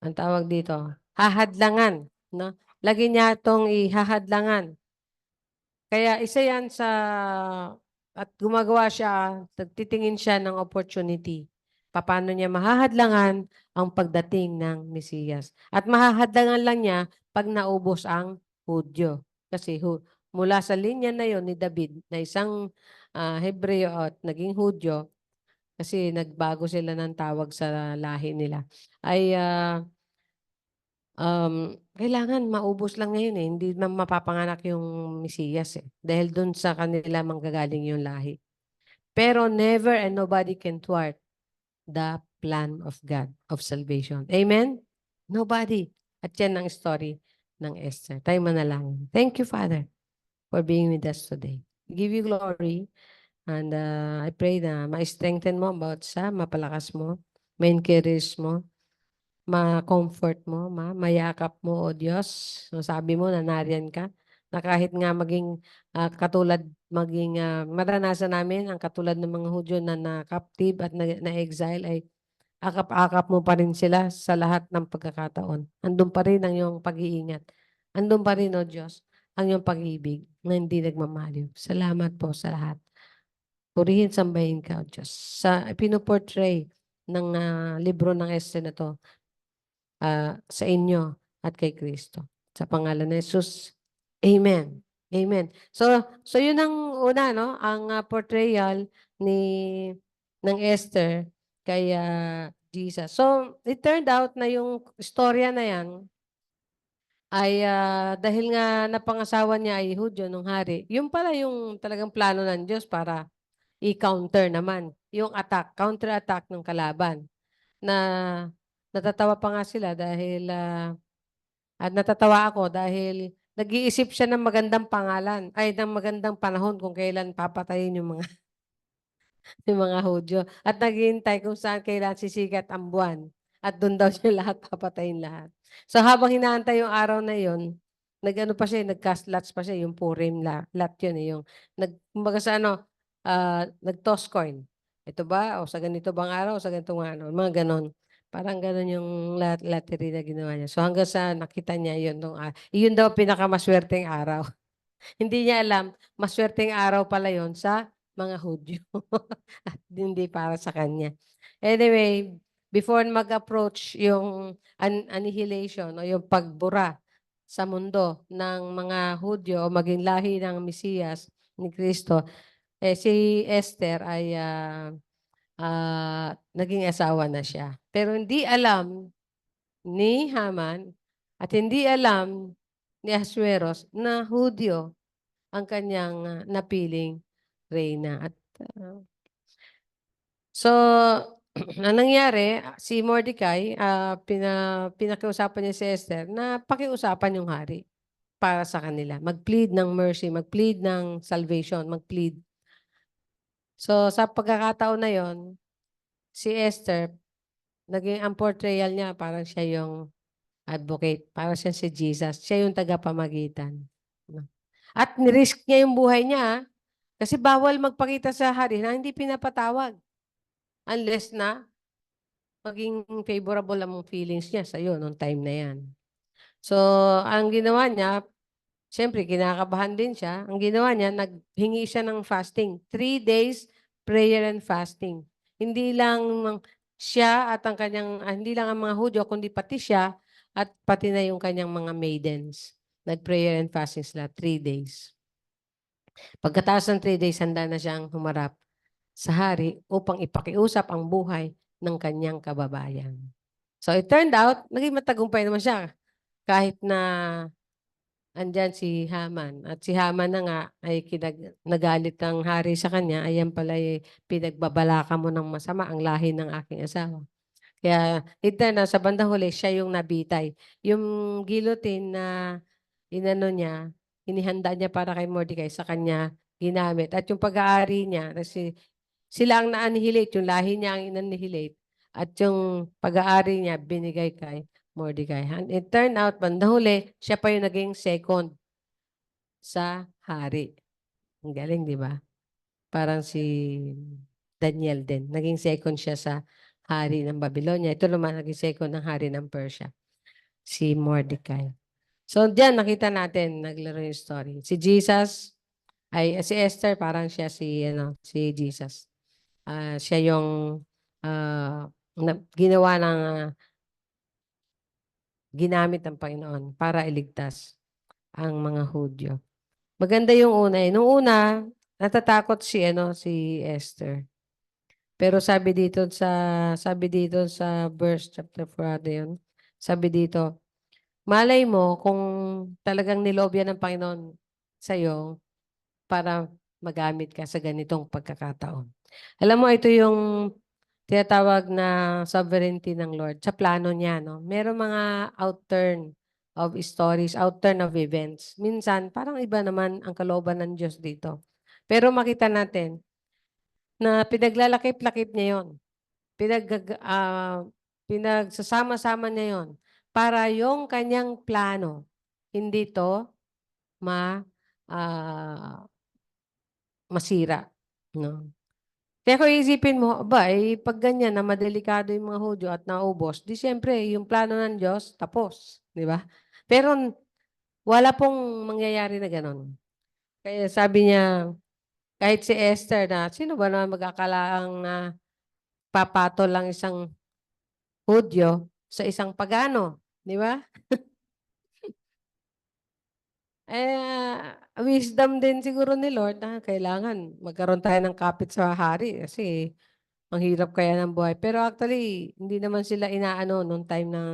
ang tawag dito, hahadlangan. No? Lagi niya itong ihahadlangan Kaya isa yan sa, at gumagawa siya, titingin siya ng opportunity. Paano niya mahahadlangan ang pagdating ng Mesiyas. At mahahadlangan lang niya pag naubos ang Hudyo. Kasi mula sa linya na yon ni David, na isang Hebreo at naging Hudyo, kasi nagbago sila ng tawag sa lahi nila, ay kailangan maubos lang ngayon eh. Hindi na mapapanganak yung Mesiyas eh. Dahil dun sa kanila manggagaling yung lahi. Pero never and nobody can thwart the plan of God of salvation. Amen? Nobody. At yan ang story ng Esther. Tayo manalangin. Thank you, Father, for being with us today. We give you glory. And I pray na ma-strengthen mo about sa mapalakas mo, ma-encourage mo, ma-comfort mo, mayakap mo, O Diyos. So sabi mo na nariyan ka, na kahit nga maging maranasan namin ang katulad ng mga Hudyo na captive at na-exile ay akap-akap mo pa rin sila sa lahat ng pagkakataon. Andun pa rin ang iyong pag-iingat. Andun pa rin, O Diyos, ang iyong pag-ibig na hindi nagmamaliw. Salamat po sa lahat. Purihin, sambahin ka, O Diyos. Sa pinuportray ng libro ng Esther na to, sa inyo at kay Kristo. Sa pangalan ni Jesus. Amen. Amen. So yun ang una, no? Ang portrayal ng Esther kay Jesus. So it turned out na yung istorya na yan ay dahil nga napangasawa niya ay Hudyo nung hari. Yung pala yung talagang plano ng Diyos para i-counter naman yung attack, counter-attack ng kalaban. Na natatawa pa nga sila dahil at natatawa ako dahil nag-iisip siya ng magandang pangalan ay ng magandang panahon kung kailan papatayin yung mga yung mga Hudyo at naghihintay kung saan kailan sisikat ang buwan at doon daw siya lahat papatayin lahat. So habang hinaantay yung araw na yon, nag-ano pa siya, nag-cast lots pa siya, yung Purim lot yun yung kumbaga sa nag-toss coin. Ito ba o sa ganito bang araw o sa ganitong ano, mga ganon. Parang ganon yung lottery na ginawa niya. So hanggang sa nakita niya yun, yun daw pinakamaswerteng araw. Hindi niya alam, maswerteng araw pala yon sa mga Hudyo. At hindi para sa kanya. Anyway, before mag-approach yung annihilation o yung pagbura sa mundo ng mga Hudyo o maging lahi ng Mesiyas ni Kristo, si Esther ay naging asawa na siya. Pero hindi alam ni Haman at hindi alam ni Ahasueros na Hudyo ang kanyang napiling reyna. At so, ang nangyari, si Mordecai, pinakiusapan niya si Esther na pakiusapan yung hari para sa kanila. Mag-plead ng mercy, mag-plead ng salvation, mag-plead. So, sa pagkakataon na yon, si Esther, ang portrayal niya, parang siya yung advocate, parang siya si Jesus. Siya yung tagapamagitan. At nirisk niya yung buhay niya, kasi bawal magpakita sa hari na hindi pinapatawag. Unless na maging favorable ang feelings niya sa'yo noong time na yan. So, ang ginawa niya, siyempre, kinakabahan din siya. Ang ginawa niya, naghingi siya ng fasting. 3 days prayer and fasting. Hindi lang siya at ang kanyang, hindi lang ang mga Hudyo, kundi pati siya at pati na yung kanyang mga maidens. Nag-prayer and fasting sila 3 days. Pagkatapos ng 3 days, handa na siyang humarap sa hari upang ipakiusap ang buhay ng kanyang kababayan. So it turned out, naging matagumpay naman siya. Kahit na andyan si Haman. At si Haman na nga ay nagalit ang hari sa kanya, ayan pala ay pinagbabalaka mo ng masama ang lahi ng aking asawa. Kaya na sa bandang huli, siya yung nabitay. Yung guillotine na inano niya, inihanda niya para kay Mordecai, sa kanya ginamit. At yung pag-aari niya, kasi sila ang na-annihilate, yung lahi niya ang in-annihilate. At yung pag-aari niya, binigay kay Mordecai. And it turned out, bandang huli, siya pa yung naging second sa hari. Ang galing, di ba? Parang si Daniel din. Naging second siya sa hari ng Babylonia. Ito naman, naging second ng hari ng Persia. Si Mordecai. So, diyan nakita natin, naglaro yung story. Si Jesus, Ay, si Esther parang siya si Jesus. Siya yung ginawa ng ginamit ng Panginoon para iligtas ang mga Hudyo. Maganda yung una eh. Nung una, natatakot si Esther. Pero sabi dito sa verse chapter 4 yun. Sabi dito, malay mo kung talagang nilobyan ng Panginoon sa'yo para magamit ka sa ganitong pagkakataon. Alam mo, ito yung tinatawag na sovereignty ng Lord sa plano niya. No? Merong mga outturn of stories, outturn of events. Minsan, parang iba naman ang kalooban ng Diyos dito. Pero makita natin na pinaglalakip-lakip niya yun. Pinagsasama-sama niya yon para yung kanyang plano hindi to masira. No? Kaya kung isipin mo, pag ganyan na madelikado yung mga Hudyo at naubos, di siyempre, yung plano ng Diyos, tapos. Di ba? Pero wala pong mangyayari na ganon. Kaya sabi niya, kahit si Esther na, sino ba naman mag-akalaang papatol lang isang Hudyo sa isang pagano? Di ba? Wisdom din siguro ni Lord na kailangan magkaroon tayo ng kapit sa hari kasi ang hirap kaya ng buhay. Pero actually, hindi naman sila inaano noong time ng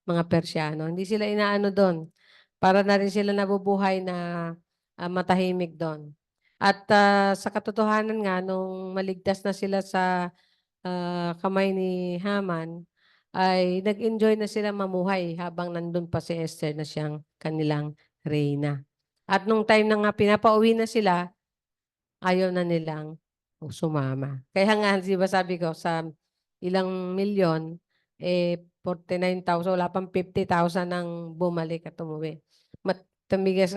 mga Persiano. Hindi sila inaano doon. Para na rin sila nabubuhay na matahimik doon. At sa katotohanan nga, nung maligtas na sila sa kamay ni Haman, ay nag-enjoy na sila mamuhay habang nandun pa si Esther na siyang kanilang reyna. At nung time na nga pinapauwi na sila, ayaw na nilang sumama. Kaya nga, di ba sabi ko, sa ilang milyon, 49,000, wala pang 50,000 ang bumalik at umuwi. Matamigas,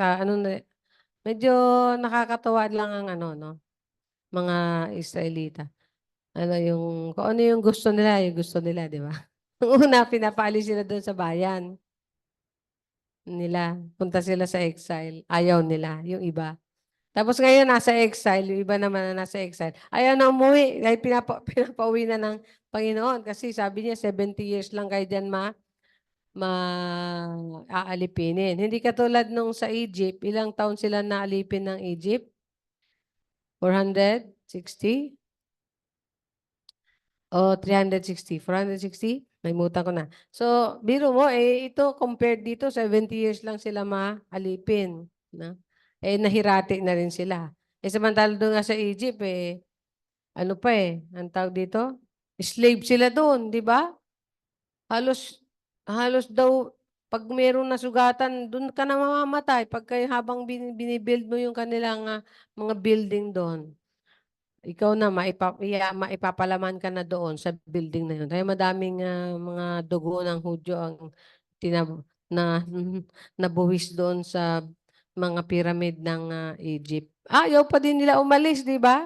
medyo nakakatawa lang ang no, mga Israelita. Kung ano yung gusto nila, di ba? Nung una, pinapaalis sila doon sa bayan nila. Punta sila sa exile. Ayaw nila, yung iba. Tapos ngayon, nasa exile. Yung iba naman na nasa exile. Ayaw na umuwi. Dahil pinapauwi na ng Panginoon. Kasi sabi niya, 70 years lang kayo dyan aalipinin. Hindi katulad nung sa Egypt. Ilang taon sila naalipin ng Egypt? 460? O 360? 460? Nalimutan ko na. So, biro mo, ito compared dito, 70 years lang sila maalipin. No? Nahirati na rin sila. Samantala doon nga sa Egypt, ang tawag dito? Slave sila doon, di ba? Halos daw, pag mayroong nasugatan, doon ka na mamamatay. Habang binibuild mo yung kanilang mga building doon. Ikaw na, maipapalaman ka na doon sa building na yun. Kaya madaming mga dugo ng Hudyo ang na, nabuwis doon sa mga pyramid ng Egypt. Ayaw pa din nila umalis, di ba?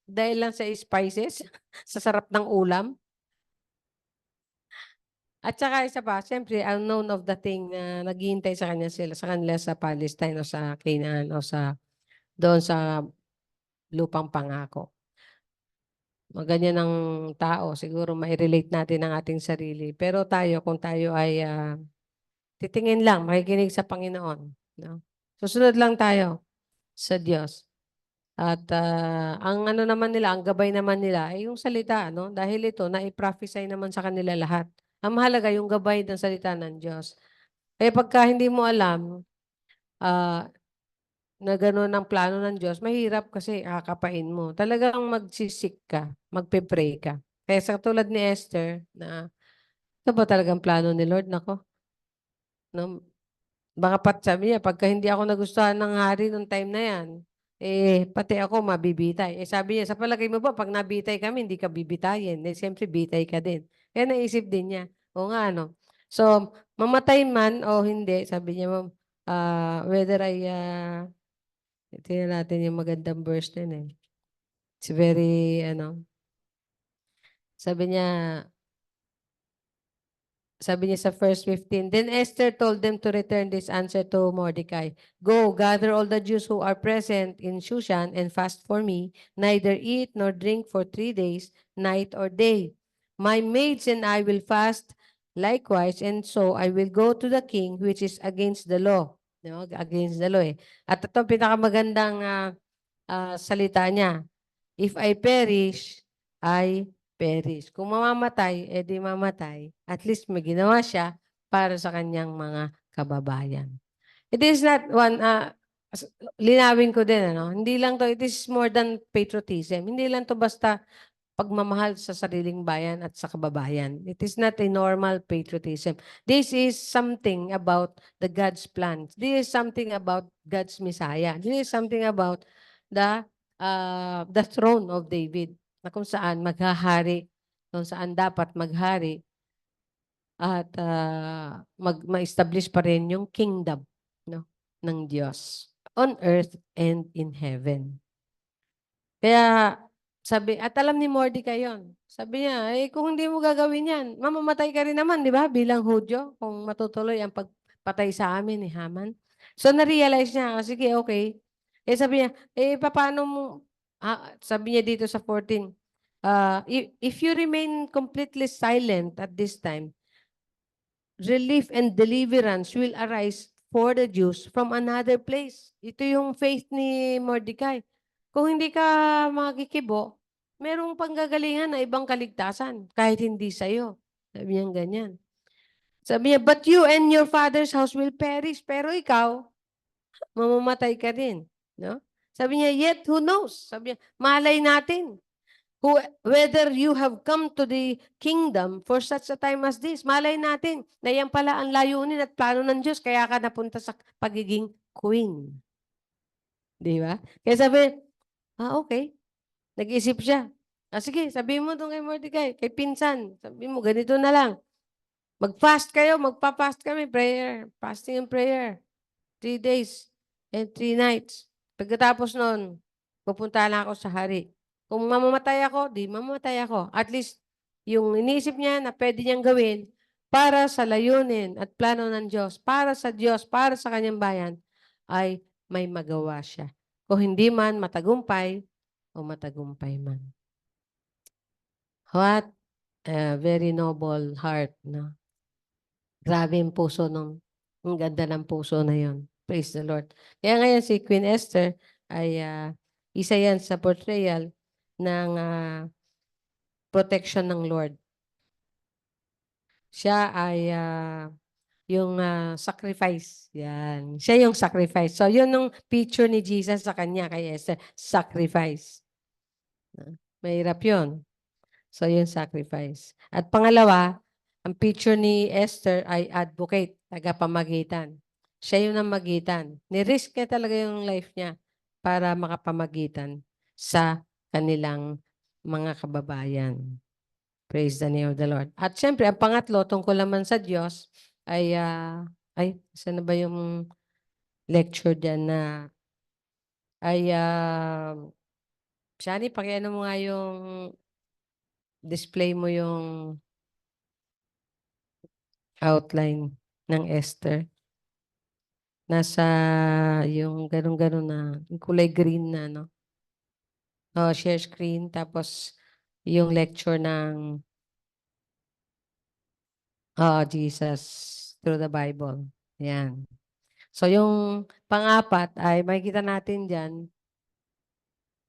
Dahil lang sa spices, sa sarap ng ulam. At saka isa pa, siyempre, unknown of the thing na naghihintay sa kanila sa Palestine o sa Canaan o doon sa lupang pangako. Ganyan ang tao, siguro mai-relate natin ang ating sarili. Pero kung tayo ay titingin lang, makikinig sa Panginoon. No? Susunod lang tayo sa Diyos. At ang naman nila, ang gabay naman nila ay yung salita. No? Dahil ito, na-prophesy naman sa kanila lahat. Ang mahalaga yung gabay ng salita ng Diyos. Kaya pagka hindi mo alam, na gano'n ang plano ng Diyos, mahirap kasi kakapain mo. Talagang magsisik ka, magpe-pray ka. Kaya sa tulad ni Esther, na ito ba talagang plano ni Lord? Nako. No, baka sabi niya, pagka hindi ako nagustuhan ng hari nung time na yan, pati ako mabibitay. Sabi niya, sa palagay mo ba, pag nabitay kami, hindi ka bibitayin. Siyempre, bitay ka din. Kaya naisip din niya, o nga, no? So, mamatay man o hindi, sabi niya, whether tingnan natin yung magandang verse din eh. It's very, sabi niya, sabi niya sa verse 15, Then Esther told them to return this answer to Mordecai. Go, gather all the Jews who are present in Shushan and fast for me, neither eat nor drink for 3 days, night or day. My maids and I will fast likewise, and so I will go to the king, which is against the law. No, against the law eh. At ito pinakamagandang salita niya. If I perish, I perish. Kung mamamatay, edi mamatay. At least may ginawa siya para sa kanyang mga kababayan. It is not one, linawin ko din, ano? Hindi lang to, it is more than patriotism. Hindi lang to basta pagmamahal sa sariling bayan at sa kababayan. It is not a normal patriotism. This is something about the God's plan. This is something about God's Messiah. This is something about the throne of David, na kung saan maghahari, kung saan dapat maghari at ma-establish pa rin yung kingdom, no, ng Diyos on earth and in heaven. Kaya sabi, at alam ni Mordecai yun. Sabi niya, kung hindi mo gagawin yan, mamamatay ka rin naman, di ba? Bilang Hudyo, kung matutuloy ang pagpatay sa amin ni Haman. So, na-realize niya, sige, okay. Sabi niya, paano mo, sabi niya dito sa 14, if you remain completely silent at this time, relief and deliverance will arise for the Jews from another place. Ito yung faith ni Mordecai. Kung hindi ka makikibo, merong panggagalingan na ibang kaligtasan kahit hindi sa'yo. Sabi niya ganyan. Sabi niya, but you and your father's house will perish. Pero ikaw, mamamatay ka din. No? Sabi niya, yet who knows? Sabi niya, malay natin. Whether you have come to the kingdom for such a time as this, malay natin na yan pala ang layunin at plano ng Diyos, kaya ka napunta sa pagiging queen. Di ba? Kaya sabi, okay. Nag-isip siya. Sige, sabihin mo doon kay Mordecai, kay pinsan, sabihin mo, ganito na lang. Mag-fast kayo, magpa-fast kami, prayer, fasting and prayer. 3 days and 3 nights. Pagkatapos noon, pupunta na ako sa hari. Kung mamamatay ako, di mamamatay ako. At least, yung iniisip niya na pwede niyang gawin para sa layunin at plano ng Diyos, para sa Diyos, para sa kanyang bayan, ay may magawa siya. Kung hindi man matagumpay, o matagumpay man. What a very noble heart, no? Grabe yung puso nung, ang ganda ng puso na yon. Praise the Lord. Kaya ngayon si Queen Esther ay isa yan sa portrayal ng protection ng Lord. Siya ay yung sacrifice. Yan. Siya yung sacrifice. So, yun yung picture ni Jesus sa kanya kay Esther. Sacrifice. Mahirap yun. So, yun sacrifice. At pangalawa, ang picture ni Esther ay advocate, tagapamagitan. Siya yung namagitan. Ni-risk niya talaga yung life niya para makapamagitan sa kanilang mga kababayan. Praise the name of the Lord. At syempre, ang pangatlo, tungkol naman sa Diyos, ay, saan na ba yung lecture dyan na, Shani, pakiano mo nga yung display mo yung outline ng Esther. Nasa yung ganun-ganun na, yung kulay green na, no? Share screen, tapos yung lecture ng Jesus through the Bible. Yan. So, yung pang-apat ay makikita natin dyan.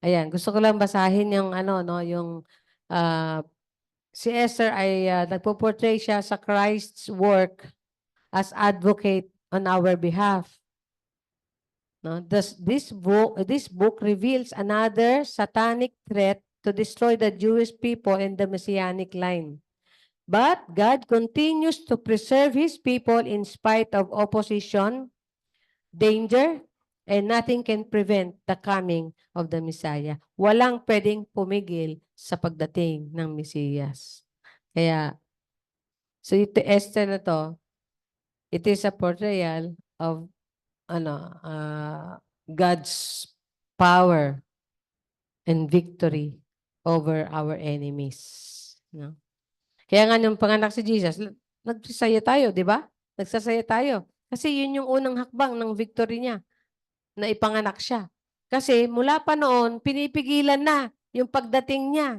Ayan, gusto ko lang basahin yung yung si Esther ay nagpo-portray siya sa Christ's work as advocate on our behalf. No? This book reveals another satanic threat to destroy the Jewish people and the Messianic line. But God continues to preserve His people in spite of opposition, danger, and nothing can prevent the coming of the Messiah. Walang pwedeng pumigil sa pagdating ng Mesiyas. Kaya, so ito Esther na to, it is a portrayal of God's power and victory over our enemies. No? Kaya nga nung panganak si Jesus, nagsasaya tayo, di ba? Nagsasaya tayo. Kasi yun yung unang hakbang ng victory niya, na ipanganak siya. Kasi mula pa noon, pinipigilan na yung pagdating niya.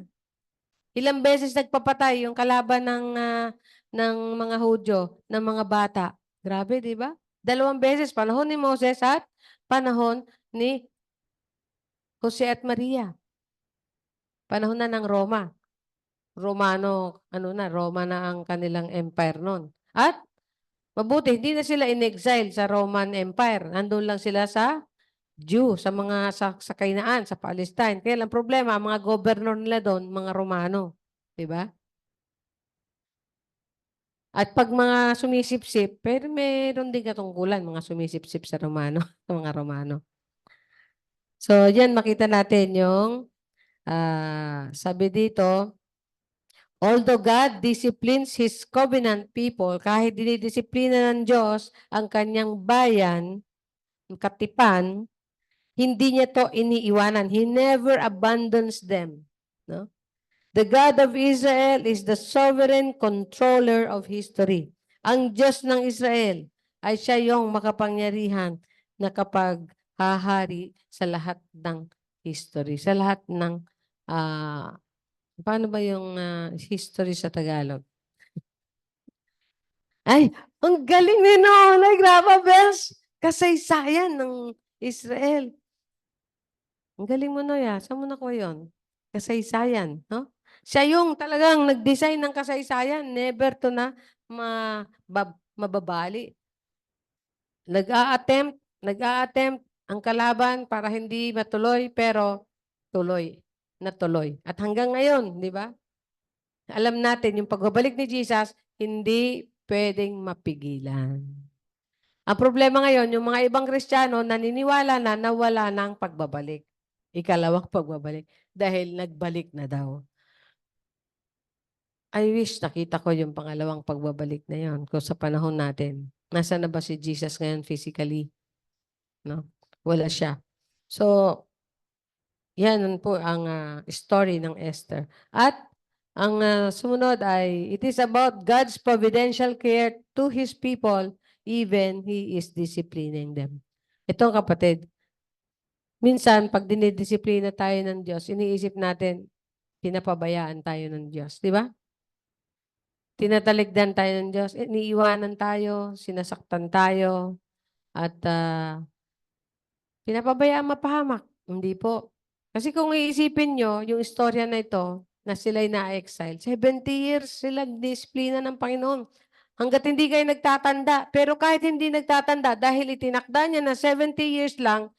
Ilang beses nagpapatay yung kalaban ng mga Hudyo, ng mga bata. Grabe, di ba? 2 beses, panahon ni Moses at panahon ni Jose at Maria. Panahon na ng Roma. Roma na ang kanilang empire noon. At mabuti, hindi na sila in-exile sa Roman Empire. Nandun lang sila sa Jew, sa Kainaan, sa Palestine. Kaya lang problema, ang mga governor nila doon, mga Romano. Diba? At pag mga sumisip-sip, pero meron din katungkulan, mga sumisip-sip sa Romano, sa mga Romano. So, yan, makita natin yung, sabi dito, although God disciplines His covenant people, kahit dinidisiplina ng Diyos ang kanyang bayan, ang katipan, hindi niya to iniiwanan. He never abandons them. No? The God of Israel is the sovereign controller of history. Ang Diyos ng Israel ay siya yung makapangyarihan na kapag hahari sa lahat ng history, sa lahat ng paano ba yung history sa Tagalog? Ay, ang galing ni Noonay, grabe, Bels. Kasaysayan ng Israel. Ang galing mo, Noya. Saan mo nakuha yun? Kasaysayan, no? Siya yung talagang nag-design ng kasaysayan. Never to na mababali. Nag-a-attempt ang kalaban para hindi matuloy, pero tuloy. Natuloy. At hanggang ngayon, di ba? Alam natin, yung pagbabalik ni Jesus, hindi pwedeng mapigilan. Ang problema ngayon, yung mga ibang Kristiyano naniniwala na wala ng pagbabalik. Ikalawang pagbabalik. Dahil nagbalik na daw. I wish nakita ko yung pangalawang pagbabalik na yon kung sa panahon natin. Nasaan na ba si Jesus ngayon physically? No? Wala siya. So, yan po ang story ng Esther. At ang sumunod ay, it is about God's providential care to His people, even He is disciplining them. Ito kapatid, minsan pag dinidisiplina tayo ng Diyos, iniisip natin, pinapabayaan tayo ng Diyos. Di ba? Tinataligdan tayo ng Diyos, iniiwanan tayo, sinasaktan tayo, at pinapabayaan mapahamak. Hindi po. Kasi kung iisipin nyo, yung istorya na ito, na sila'y na-exile, 70 years sila disiplina ng Panginoon. Hanggat hindi kayo nagtatanda. Pero kahit hindi nagtatanda, dahil itinakda niya na 70 years lang,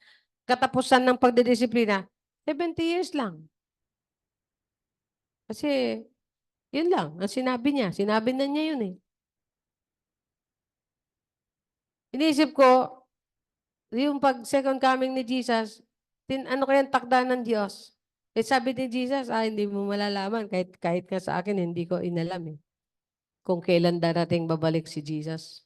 katapusan ng pagdidisiplina, 70 years lang. Kasi, yun lang, ang sinabi niya. Sinabi na niya yun eh. Iniisip ko, yung pag second coming ni Jesus, ano kaya takda ng Diyos? Eh sabi ni Jesus, hindi mo malalaman. Kahit ka sa akin, hindi ko inalam eh. Kung kailan darating babalik si Jesus.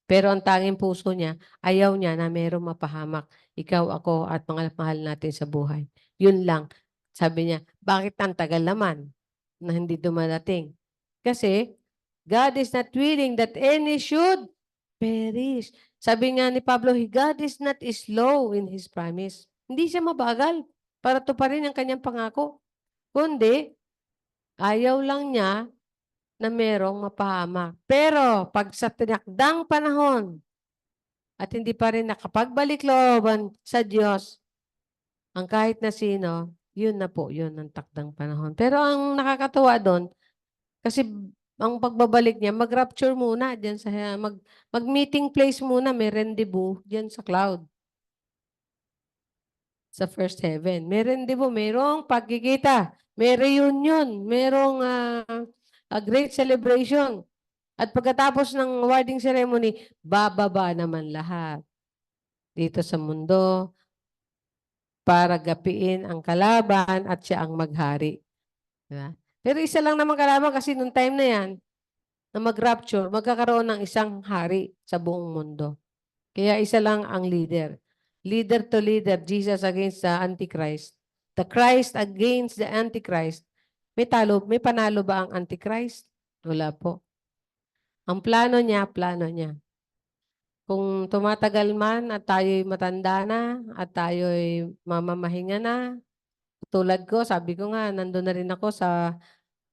Pero ang tanging puso niya, ayaw niya na mayroong mapahamak. Ikaw, ako, at mga mahal natin sa buhay. Yun lang. Sabi niya, bakit ang tagal naman na hindi dumadating? Kasi, God is not willing that any should perish. Sabi nga ni Pablo, God is not slow in His promise. Hindi siya mabagal para tuparin ang kanyang pangako. Kundi, ayaw lang niya na merong mapahamak. Pero, pag sa tinakdang panahon at hindi pa rin nakapagbalik looban sa Diyos, ang kahit na sino, yun na po, yun ang takdang panahon. Pero ang nakakatuwa doon, kasi ang pagbabalik niya, mag-rapture muna diyan sa mag-meeting place muna, may rendezvous diyan sa cloud. Sa first heaven. May rendezvous, mayroong pagkikita, may reunion, mayroong a great celebration. At pagkatapos ng awarding ceremony, bababa naman lahat dito sa mundo para gapiin ang kalaban at siya ang maghari. Diba? Pero isa lang naman kalaban kasi nung time na yan, na mag-rapture, magkakaroon ng isang hari sa buong mundo. Kaya isa lang ang leader. Leader to leader, Jesus against the Antichrist. The Christ against the Antichrist. May panalo ba ang Antichrist? Wala po. Ang plano niya, plano niya. Kung tumatagal man at tayo'y matanda na at tayo'y mamamahinga na, tulad ko, sabi ko nga, nandun na rin ako sa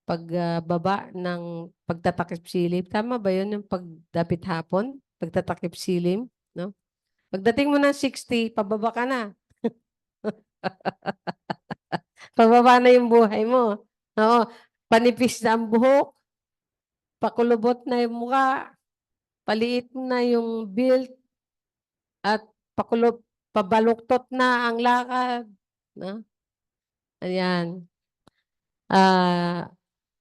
pagbaba ng pagtatakip silim. Tama ba yun yung pagdapit hapon? Pagtatakip silim, no? Pagdating mo ng 60, pababa ka na. Pababa na yung buhay mo. Oo. Panipis na ang buhok, pakulubot na yung mukha, paliit na yung build, at pabaluktot na ang lakad. No? Ayan.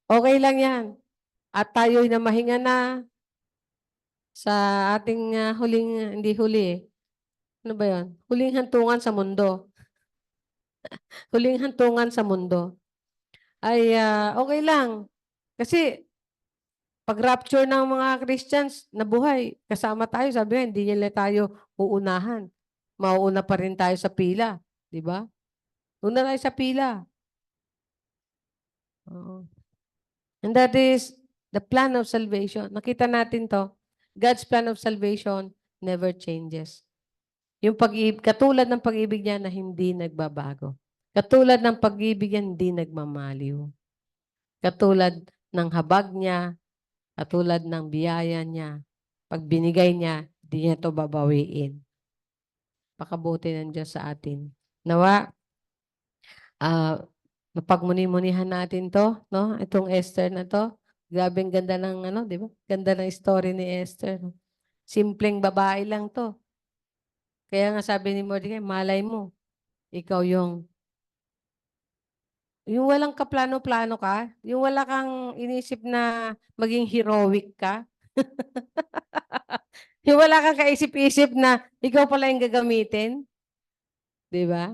Okay lang yan. At tayo'y namahinga na sa ating huling, hindi huli eh. Ano ba yun? Huling hantungan sa mundo. Huling hantungan sa mundo. Ay okay lang. Kasi pag rapture ng mga Christians, nabuhay, kasama tayo, sabi nga, hindi nila tayo uunahan. Mauuna pa rin tayo sa pila. Di ba? Una tayo sa pila. Oo. And that is the plan of salvation. Nakita natin to. God's plan of salvation never changes. Yung katulad ng pag-ibig niya na hindi nagbabago. Katulad ng pag-ibig niya hindi nagmamaliw. Katulad ng habag niya, katulad ng biyaya niya. Pag binigay niya, hindi niya to babawiin. Pakabuti ng Diyos sa atin. Nawa, mapagmuni-munihan natin to, no? Itong Esther na to. Grabe ang ganda ng di ba? Ganda ng story ni Esther. No? Simpleng babae lang to. Kaya nga sabi ni Mordecai, malay mo, ikaw yung walang kaplano-plano ka, yung wala kang inisip na maging heroic ka. Yung wala kang kaisip-isip na ikaw pala yung gagamitin. Di ba?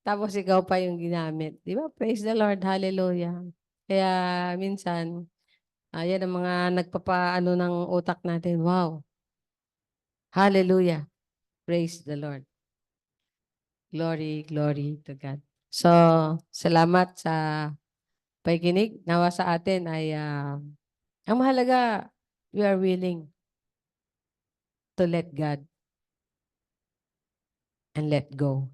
Tapos ikaw pa yung ginamit. Di ba? Praise the Lord. Hallelujah. Kaya minsan, yan ang mga nagpapaano ng utak natin. Wow. Hallelujah. Praise the Lord. Glory, glory to God. So, salamat sa pakikinig. Nawa sa atin ay, ang mahalaga, we are willing to let God and let go.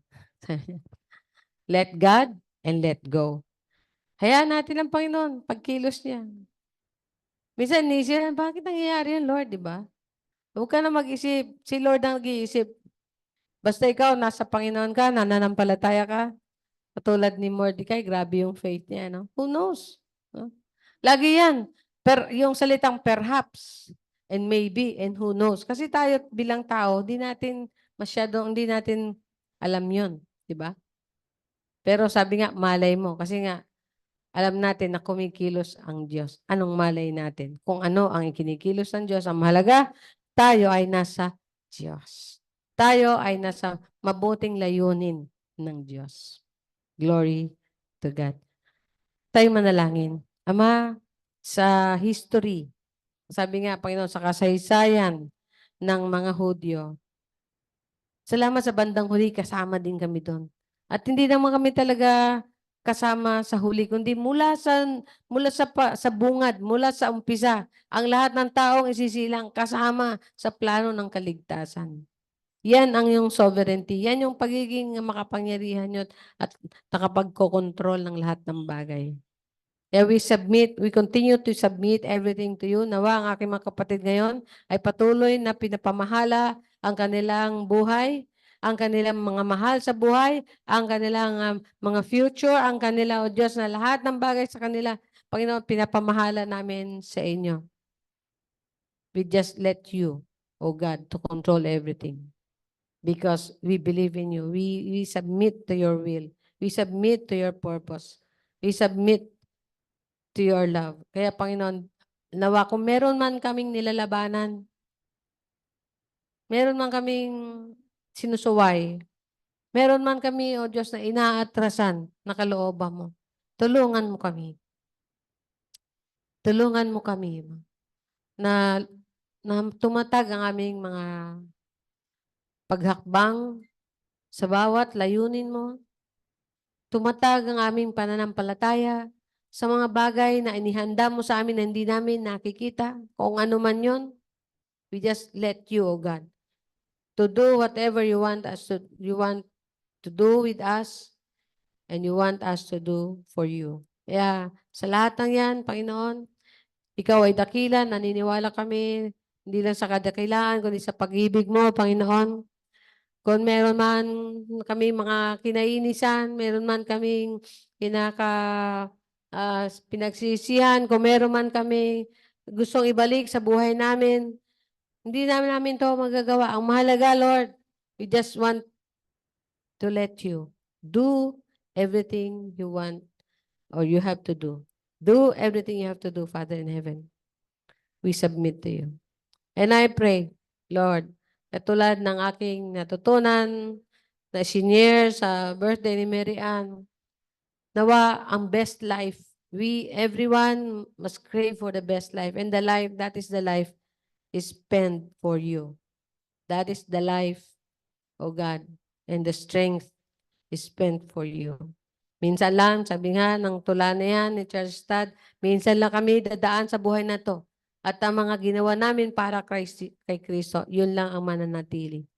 Let God and let go. Hayaan natin ang Panginoon, pagkilos niya. Minsan, nisip, bakit nangyayari yan, Lord, di ba? Huwag ka na mag-isip. Si Lord ang nag-iisip. Basta ikaw, nasa Panginoon ka, nananampalataya ka. Katulad ni Mordecai, grabe yung faith niya. No? Who knows? No? Lagi yan. Yung salitang perhaps, and maybe, and who knows. Kasi tayo bilang tao, hindi natin alam yun. Di ba? Pero sabi nga, malay mo. Kasi nga, alam natin na kumikilos ang Diyos. Anong malay natin? Kung ano ang ikinikilos ng Diyos, ang mahalaga, tayo ay nasa Diyos. Tayo ay nasa mabuting layunin ng Diyos. Glory to God. Tayo manalangin. Ama, sa history, sabi nga, Panginoon, sa kasaysayan ng mga Hudyo, salamat sa bandang huli, kasama din kami doon. At hindi naman kami talaga kasama sa huli, kundi mula sa bungad, mula sa umpisa, ang lahat ng taong isisilang kasama sa plano ng kaligtasan. Yan ang yung sovereignty. Yan yung pagiging makapangyarihan nyo at nakapagkokontrol ng lahat ng bagay. Kaya we continue to submit everything to you. Nawa ang aking mga kapatid ngayon ay patuloy na pinapamahala ang kanilang buhay, ang kanilang mga mahal sa buhay, ang kanilang mga future, ang kanila, O Diyos, na lahat ng bagay sa kanila, Panginoon, pinapamahala namin sa inyo. We just let you, O God, to control everything. Because we believe in you. We submit to your will. We submit to your purpose. We submit to your love. Kaya Panginoon, nawa kung meron man kaming nilalabanan, meron man kaming sinusuway, meron man kami, O Diyos, na inaatrasan na kalooban mo, tulungan mo kami. Tulungan mo kami na tumatag ang aming mga paghakbang sa bawat layunin mo. Tumatag ang aming pananampalataya sa mga bagay na inihanda mo sa amin na hindi namin nakikita, kung ano man yun, we just let you, O God, to do whatever you want to do with us, and you want us to do for you. Kaya sa lahat ng yan, Panginoon, ikaw ay dakila, naniniwala kami, hindi lang sa kadakilaan, kundi sa pag-ibig mo, Panginoon. Kung meron man kami mga kinainisan, meron man kaming pinagsisihan, kung meron man kami gustong ibalik sa buhay namin, hindi namin to magagawa. Ang mahalaga, Lord, we just want to let you do everything you want or you have to do. Do everything you have to do, Father in heaven. We submit to you. And I pray, Lord, katulad ng aking natutunan na senior sa birthday ni Mary Ann, nawa ang best life. Everyone must crave for the best life. And that is the life is spent for you. That is the life, oh God, and the strength is spent for you. Minsan lang, sabi nga ng tula na yan ni Charles Stad, minsan lang kami dadaan sa buhay na to. At ang mga ginawa namin para kay Kristo, yun lang ang mananatili.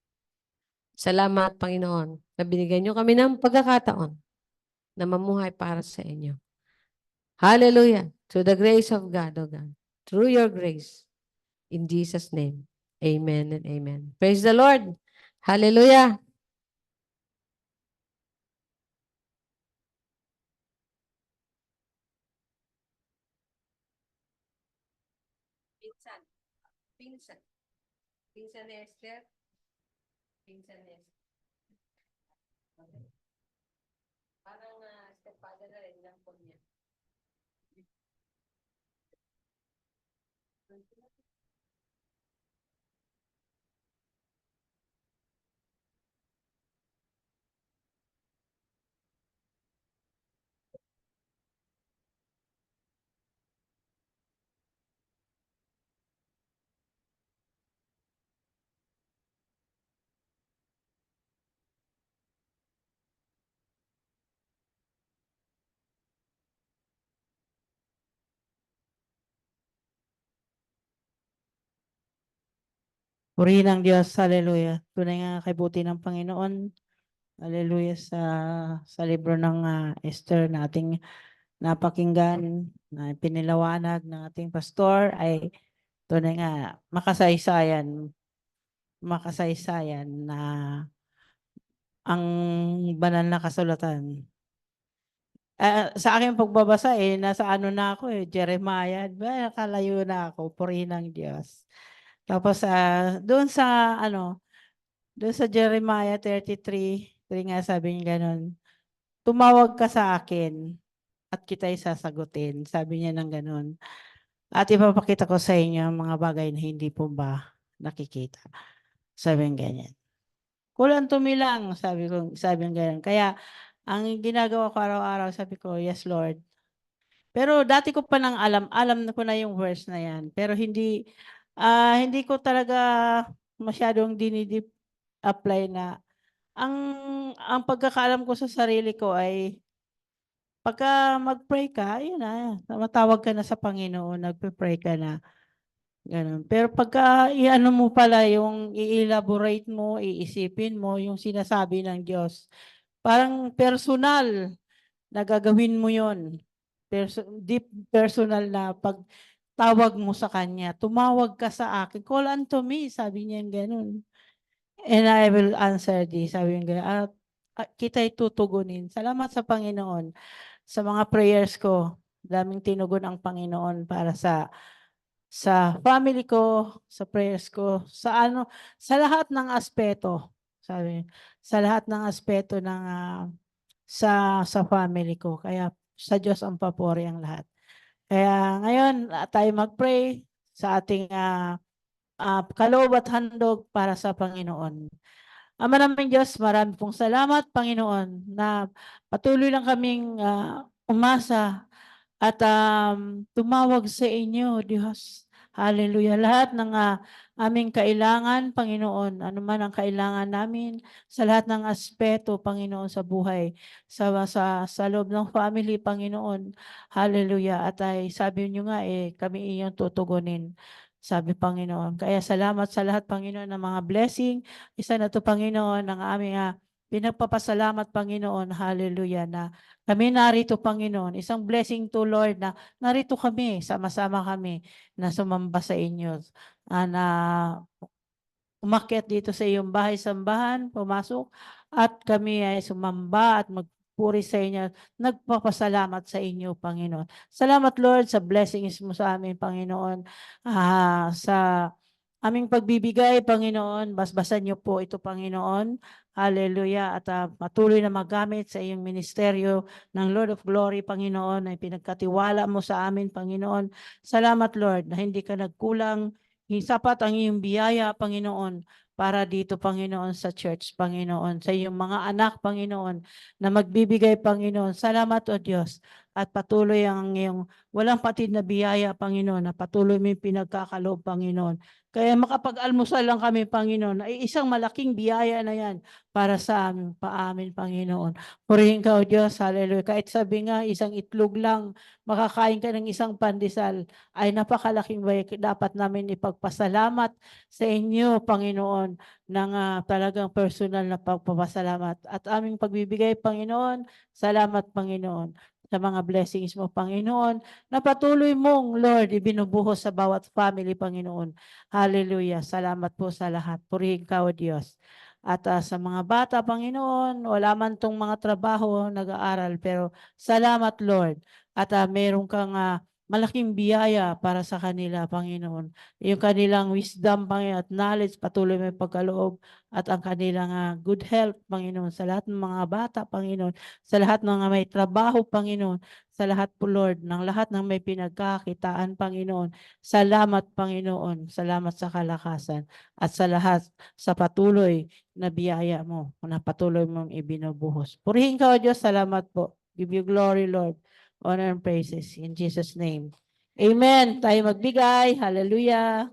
Salamat, Panginoon, na binigyan niyo kami ng pagkakataon na mamuhay para sa inyo. Hallelujah. Through the grace of God, O God. Through your grace. In Jesus' name. Amen and amen. Praise the Lord. Hallelujah. Pinsan. Pinsan. Pinsan ni Esther. Pinsan ni Esther. Okay. Parang stepfather na rin lang po niya. Purihin ang Diyos, hallelujah. Tunay nga kaibuti ng Panginoon, hallelujah, sa libro ng Esther na ating napakinggan, na pinilawanag ng ating pastor, ay tunay nga makasaysayan na ang banal na kasulatan. Sa aking pagbabasa nasa ano na ako Jeremiah, nakalayo na ako, purihin ang Diyos. Tapos doon sa Jeremiah 33:3 nga sabi niya ganun, tumawag ka sa akin at kita'y sasagutin. Sabi niya ng ganun. At ipapakita ko sa inyo ang mga bagay na hindi po ba nakikita. Sabi niya ganyan. Kulang tumilang, sabi niya ganyan. Kaya ang ginagawa ko araw-araw, sabi ko, yes Lord. Pero dati ko pa nang alam ko na yung verse na yan. Pero hindi ko talaga masyadong apply na ang pagkakaalam ko sa sarili ko ay pagka mag-pray ka, yun na, matawag ka na sa Panginoon, nagpe-pray ka na. Ganun. Pero pagka iano mo pala yung i-elaborate mo, iisipin mo yung sinasabi ng Diyos, parang personal na gagawin mo yon. Deep personal na pagtawag mo sa Kanya. Tumawag ka sa akin. Call unto me, sabi niya ganun. And I will answer thee, sabi niya ganun. At kita'y tutugunin. Salamat sa Panginoon. Sa mga prayers ko, daming tinugon ang Panginoon para sa family ko, sa prayers ko, sa lahat ng aspeto, sa lahat ng aspeto ng sa family ko. Kaya sa Diyos ang papuri ang lahat. Kaya ngayon tayo mag-pray sa ating kaloob at handog para sa Panginoon. Ama namin Diyos, marami pong salamat, Panginoon, na patuloy lang kaming umasa at tumawag sa inyo, Diyos. Hallelujah. Lahat ng aming kailangan, Panginoon, ano man ang kailangan namin sa lahat ng aspeto, Panginoon, sa buhay, sa loob ng family, Panginoon. Hallelujah. At ay sabi niyo nga, kami iyong tutugunin. Sabi, Panginoon. Kaya salamat sa lahat, Panginoon, ng mga blessing. Isa na to, Panginoon, ng aming pinagpapasalamat, Panginoon. Hallelujah. Na kami narito, Panginoon. Isang blessing to, Lord, na narito kami, sama-sama kami na sumamba sa inyo. Na umakyat dito sa iyong bahay-sambahan, pumasok, at kami ay sumamba at magpuri sa inyo. Nagpapasalamat sa inyo, Panginoon. Salamat, Lord, sa blessings mo sa amin, Panginoon. Sa aming pagbibigay, Panginoon, basbasan niyo po ito, Panginoon. Hallelujah. At patuloy na magamit sa iyong ministeryo ng Lord of Glory, Panginoon, ay pinagkatiwala mo sa amin, Panginoon. Salamat, Lord, na hindi ka nagkulang. Sapat ang iyong biyaya, Panginoon, para dito, Panginoon, sa church, Panginoon, sa iyong mga anak, Panginoon, na magbibigay, Panginoon. Salamat, O Diyos, at patuloy ang iyong walang patid na biyaya, Panginoon, na patuloy mo yung pinagkakaloob, Panginoon. Kaya makapag-almusal lang kami, Panginoon, ay isang malaking biyaya na yan para sa amin, paamin, Panginoon. Purihin ka, O Diyos, hallelujah. Kahit sabi nga, isang itlog lang, makakain ka ng isang pandesal, ay napakalaking bagay. Dapat namin ipagpasalamat sa inyo, Panginoon, ng talagang personal na pagpapasalamat. At aming pagbibigay, Panginoon, salamat, Panginoon, sa mga blessings mo, Panginoon, na patuloy mong, Lord, ibinubuhos sa bawat family, Panginoon. Hallelujah. Salamat po sa lahat. Purihin ka, O Diyos. At sa mga bata, Panginoon, wala man tong mga trabaho, nag-aaral, pero salamat, Lord. At meron kang malaking biyaya para sa kanila, Panginoon. Yung kanilang wisdom, Panginoon, at knowledge, patuloy may pagkaloob, at ang kanilang good health, Panginoon, sa lahat ng mga bata, Panginoon, sa lahat ng may trabaho, Panginoon, sa lahat po, Lord, ng lahat ng may pinagkakitaan, Panginoon. Salamat, Panginoon. Salamat sa kalakasan at sa lahat sa patuloy na biyaya mo, na patuloy mong ibinubuhos. Purihin ka, O Diyos. Salamat po. Give you glory, Lord. Honor and praises in Jesus' name. Amen. Tayo magbigay. Hallelujah.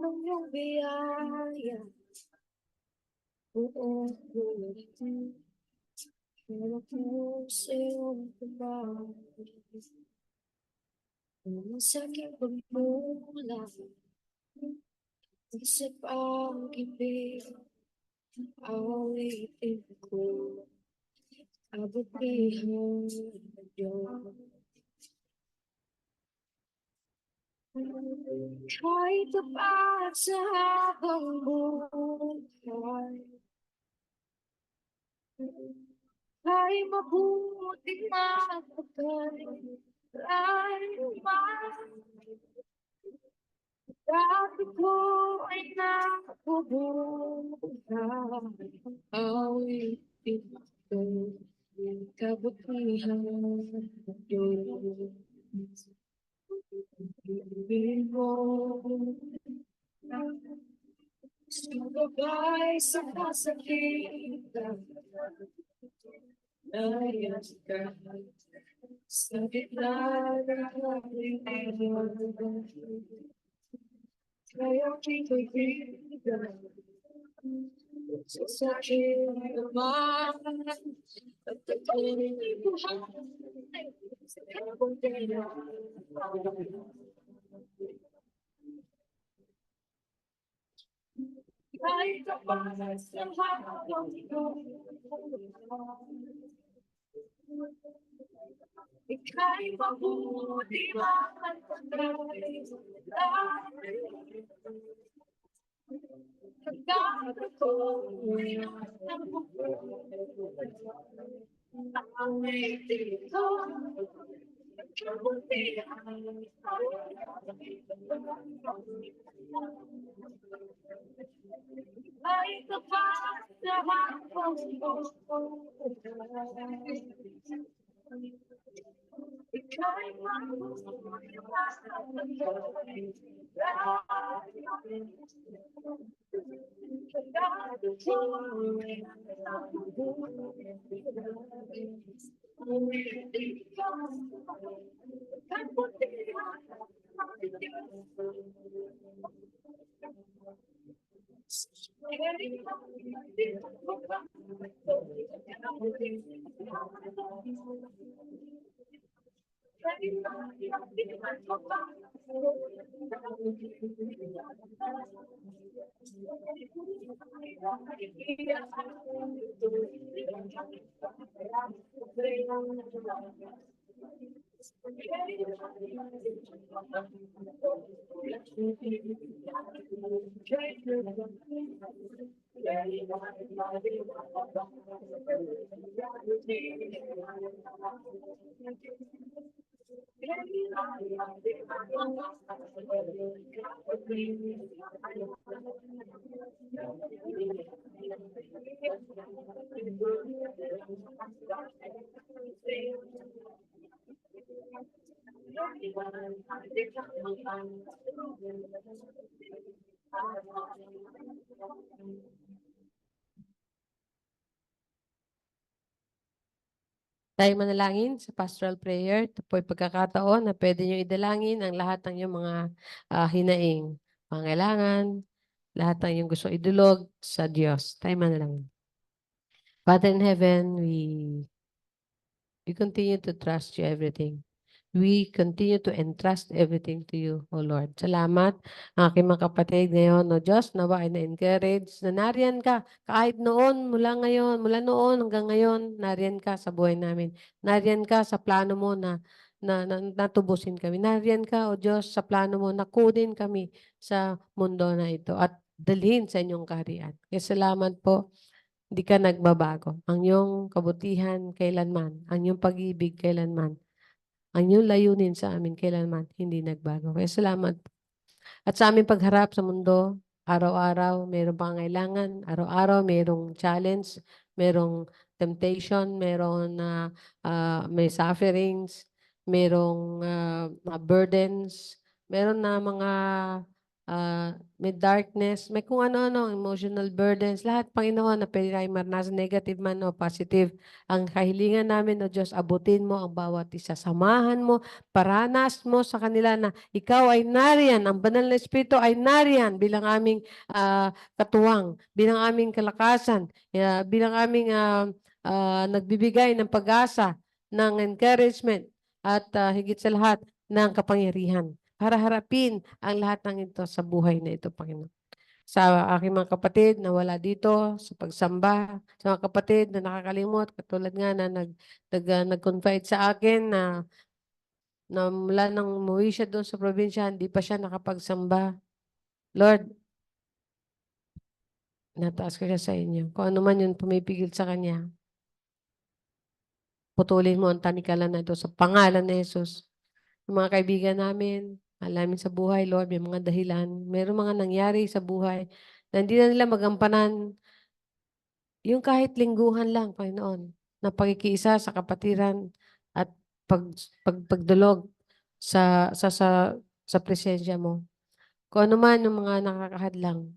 Ng iyong biyaya, buong buhay, hirap mo sa iyong pagbabago. Masakit pagmula, sa pag-ibig, awitin ko, abutihan ng Diyos. Kahit tapat sa habang buhay, ay mabuting magpagay, ay dati ko ay nakubuhay, awitin ko, kabutihan ng Diyos. Ibig mo, sumabay sa kasakitan, naiyak ka sa gitna ng lingkod. Kaya kiko'y kaibigan, sa sakit naman, at patuloy buhay, sa kabutihan. Kahit tapat sa habang ika'y mabuti magpagay, Tayo manalangin sa pastoral prayer. Ito po ay pagkakataon na pwede nyo idalangin ang lahat ng iyong mga hinaing, pangailangan, lahat ng iyong gusto idulog sa Diyos. Tayo manalangin. Father in heaven, we continue to trust you everything. We continue to entrust everything to you, O Lord. Salamat, aking mga kapatid ngayon, O Diyos, nawa ay na-encourage na nariyan ka. Kahit noon, mula noon hanggang ngayon, nariyan ka sa buhay namin. Nariyan ka sa plano mo na natubusin kami. Nariyan ka, O Diyos, sa plano mo na kunin kami sa mundo na ito at dalhin sa inyong kaharian. Kaya salamat po. Hindi ka nagbabago. Ang iyong kabutihan kailanman, ang iyong pag-ibig kailanman, ang iyong layunin sa amin kailanman hindi nagbago. Kaya salamat. At sa aming pagharap sa mundo, araw-araw mayroong pangailangan, araw-araw mayroong challenge, mayroong temptation, may sufferings, mayroong mga burdens, meron na mga may darkness, may kung ano-ano, emotional burdens, lahat, Panginoon, na pwede tayong maranasan, negative man o positive. Ang kahilingan namin, O Diyos, abutin mo ang bawat isa. Samahan mo, paranas mo sa kanila na ikaw ay nariyan, ang banal na Espiritu ay nariyan bilang aming katuwang, bilang aming kalakasan, bilang aming nagbibigay ng pag-asa, ng encouragement, at higit sa lahat, ng kapangyarihan para harapin ang lahat ng ito sa buhay na ito, Panginoon. Sa aking mga kapatid na wala dito sa pagsamba, sa mga kapatid na nakakalimot, katulad nga na nag-confide sa akin na mula nang umuwi siya doon sa probinsya, hindi pa siya nakapagsamba. Lord, nataas ko siya sa inyo. Kung ano man yun pumipigil sa kanya, putulin mo ang tanikalan na ito sa pangalan ni Jesus. Yung mga kaibigan namin, alamin sa buhay, Lord, may mga dahilan. Mayroong mga nangyari sa buhay na hindi na nila magampanan yung kahit lingguhan lang, Panginoon, na pagkikiisa sa kapatiran at pagdulog sa presensya mo. Kung ano man yung mga nakakahadlang,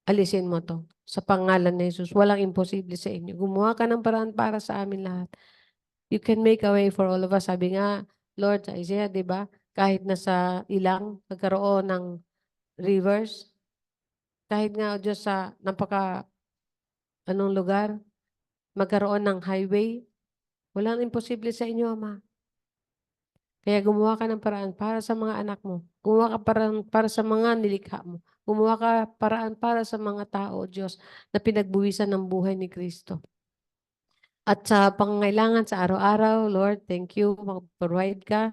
alisin mo to. Sa pangalan ni Jesus, walang imposible sa inyo. Gumawa ka ng paraan para sa amin lahat. You can make a way for all of us. Sabi nga, Lord, sa Isaiah, di ba? Kahit nasa ilang, nagkaroon ng rivers, kahit nga, O Diyos, sa anong lugar, magkaroon ng highway, walang imposible sa inyo, Ama. Kaya gumawa ka ng paraan para sa mga anak mo. Gumawa ka paraan para sa mga nilikha mo. Gumawa ka paraan para sa mga tao, Diyos, na pinagbuwisan ng buhay ni Kristo. At sa pangangailangan sa araw-araw, Lord, thank you. Mag-provide ka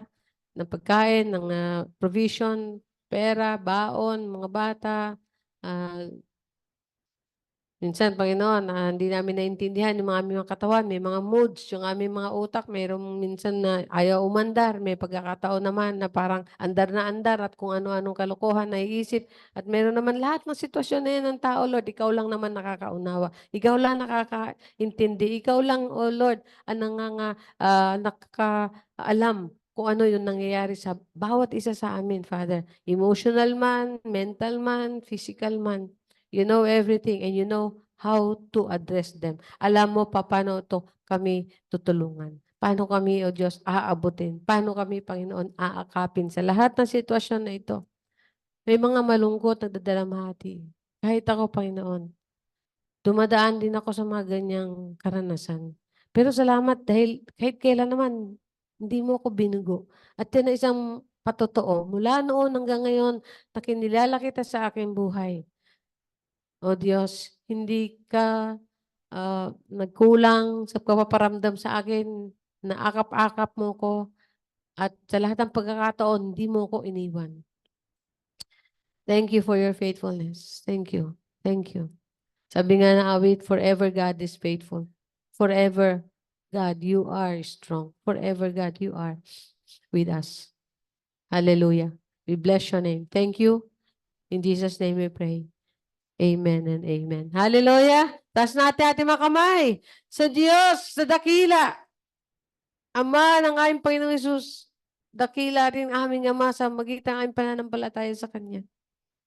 ng pagkain, ng provision, pera, baon, mga bata, Ah, minsan, Panginoon, hindi namin naintindihan yung mga aming mga katawan, may mga moods, yung aming mga utak, mayroong minsan na ayaw umandar, may pagkakataon naman na parang andar at kung ano-anong kalokohan naiisip. At meron naman lahat ng sitwasyon na yan ng tao, Lord, ikaw lang naman nakakaunawa. Ikaw lang nakakaintindi. Ikaw lang, oh Lord, ang nakakaalam kung ano yung nangyayari sa bawat isa sa amin, Father. Emotional man, mental man, physical man. You know everything and you know how to address them. Alam mo pa paano to kami tutulungan. Paano kami, O Diyos, aabutin. Paano kami, Panginoon, aakapin sa lahat ng sitwasyon na ito. May mga malungkot, nagdadalamhati. Kahit ako, Panginoon, dumadaan din ako sa mga ganyang karanasan. Pero salamat dahil kahit kailan naman, hindi mo ako binugo. At yan ang isang patotoo. Mula noon hanggang ngayon, na kinilala kita sa aking buhay. O Diyos, hindi ka nagkulang sa pagpaparamdam sa akin, naakap-akap mo ko, at sa lahat ng pagkakataon, hindi mo ko iniwan. Thank you for your faithfulness. Thank you. Thank you. Sabi nga na awit, forever God is faithful. Forever, God, you are strong. Forever, God, you are with us. Hallelujah. We bless your name. Thank you. In Jesus' name we pray. Amen and amen. Hallelujah. Taas natin ating mga kamay sa Diyos, sa dakila. Ama ng aming Panginoong Hesus, dakila rin aming Ama sa magitan ng aming pananampalataya sa Kanya.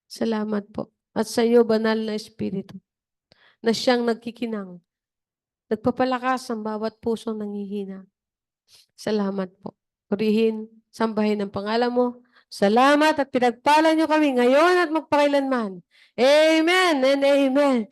Salamat po. At sa iyo, banal na Espiritu, na siyang nagkikinang, nagpapalakas ang bawat pusong nanghihina. Salamat po. Purihin, sambahin ang pangalan mo. Salamat at pinagpala niyo kami ngayon at magpakailanman. Amen and amen.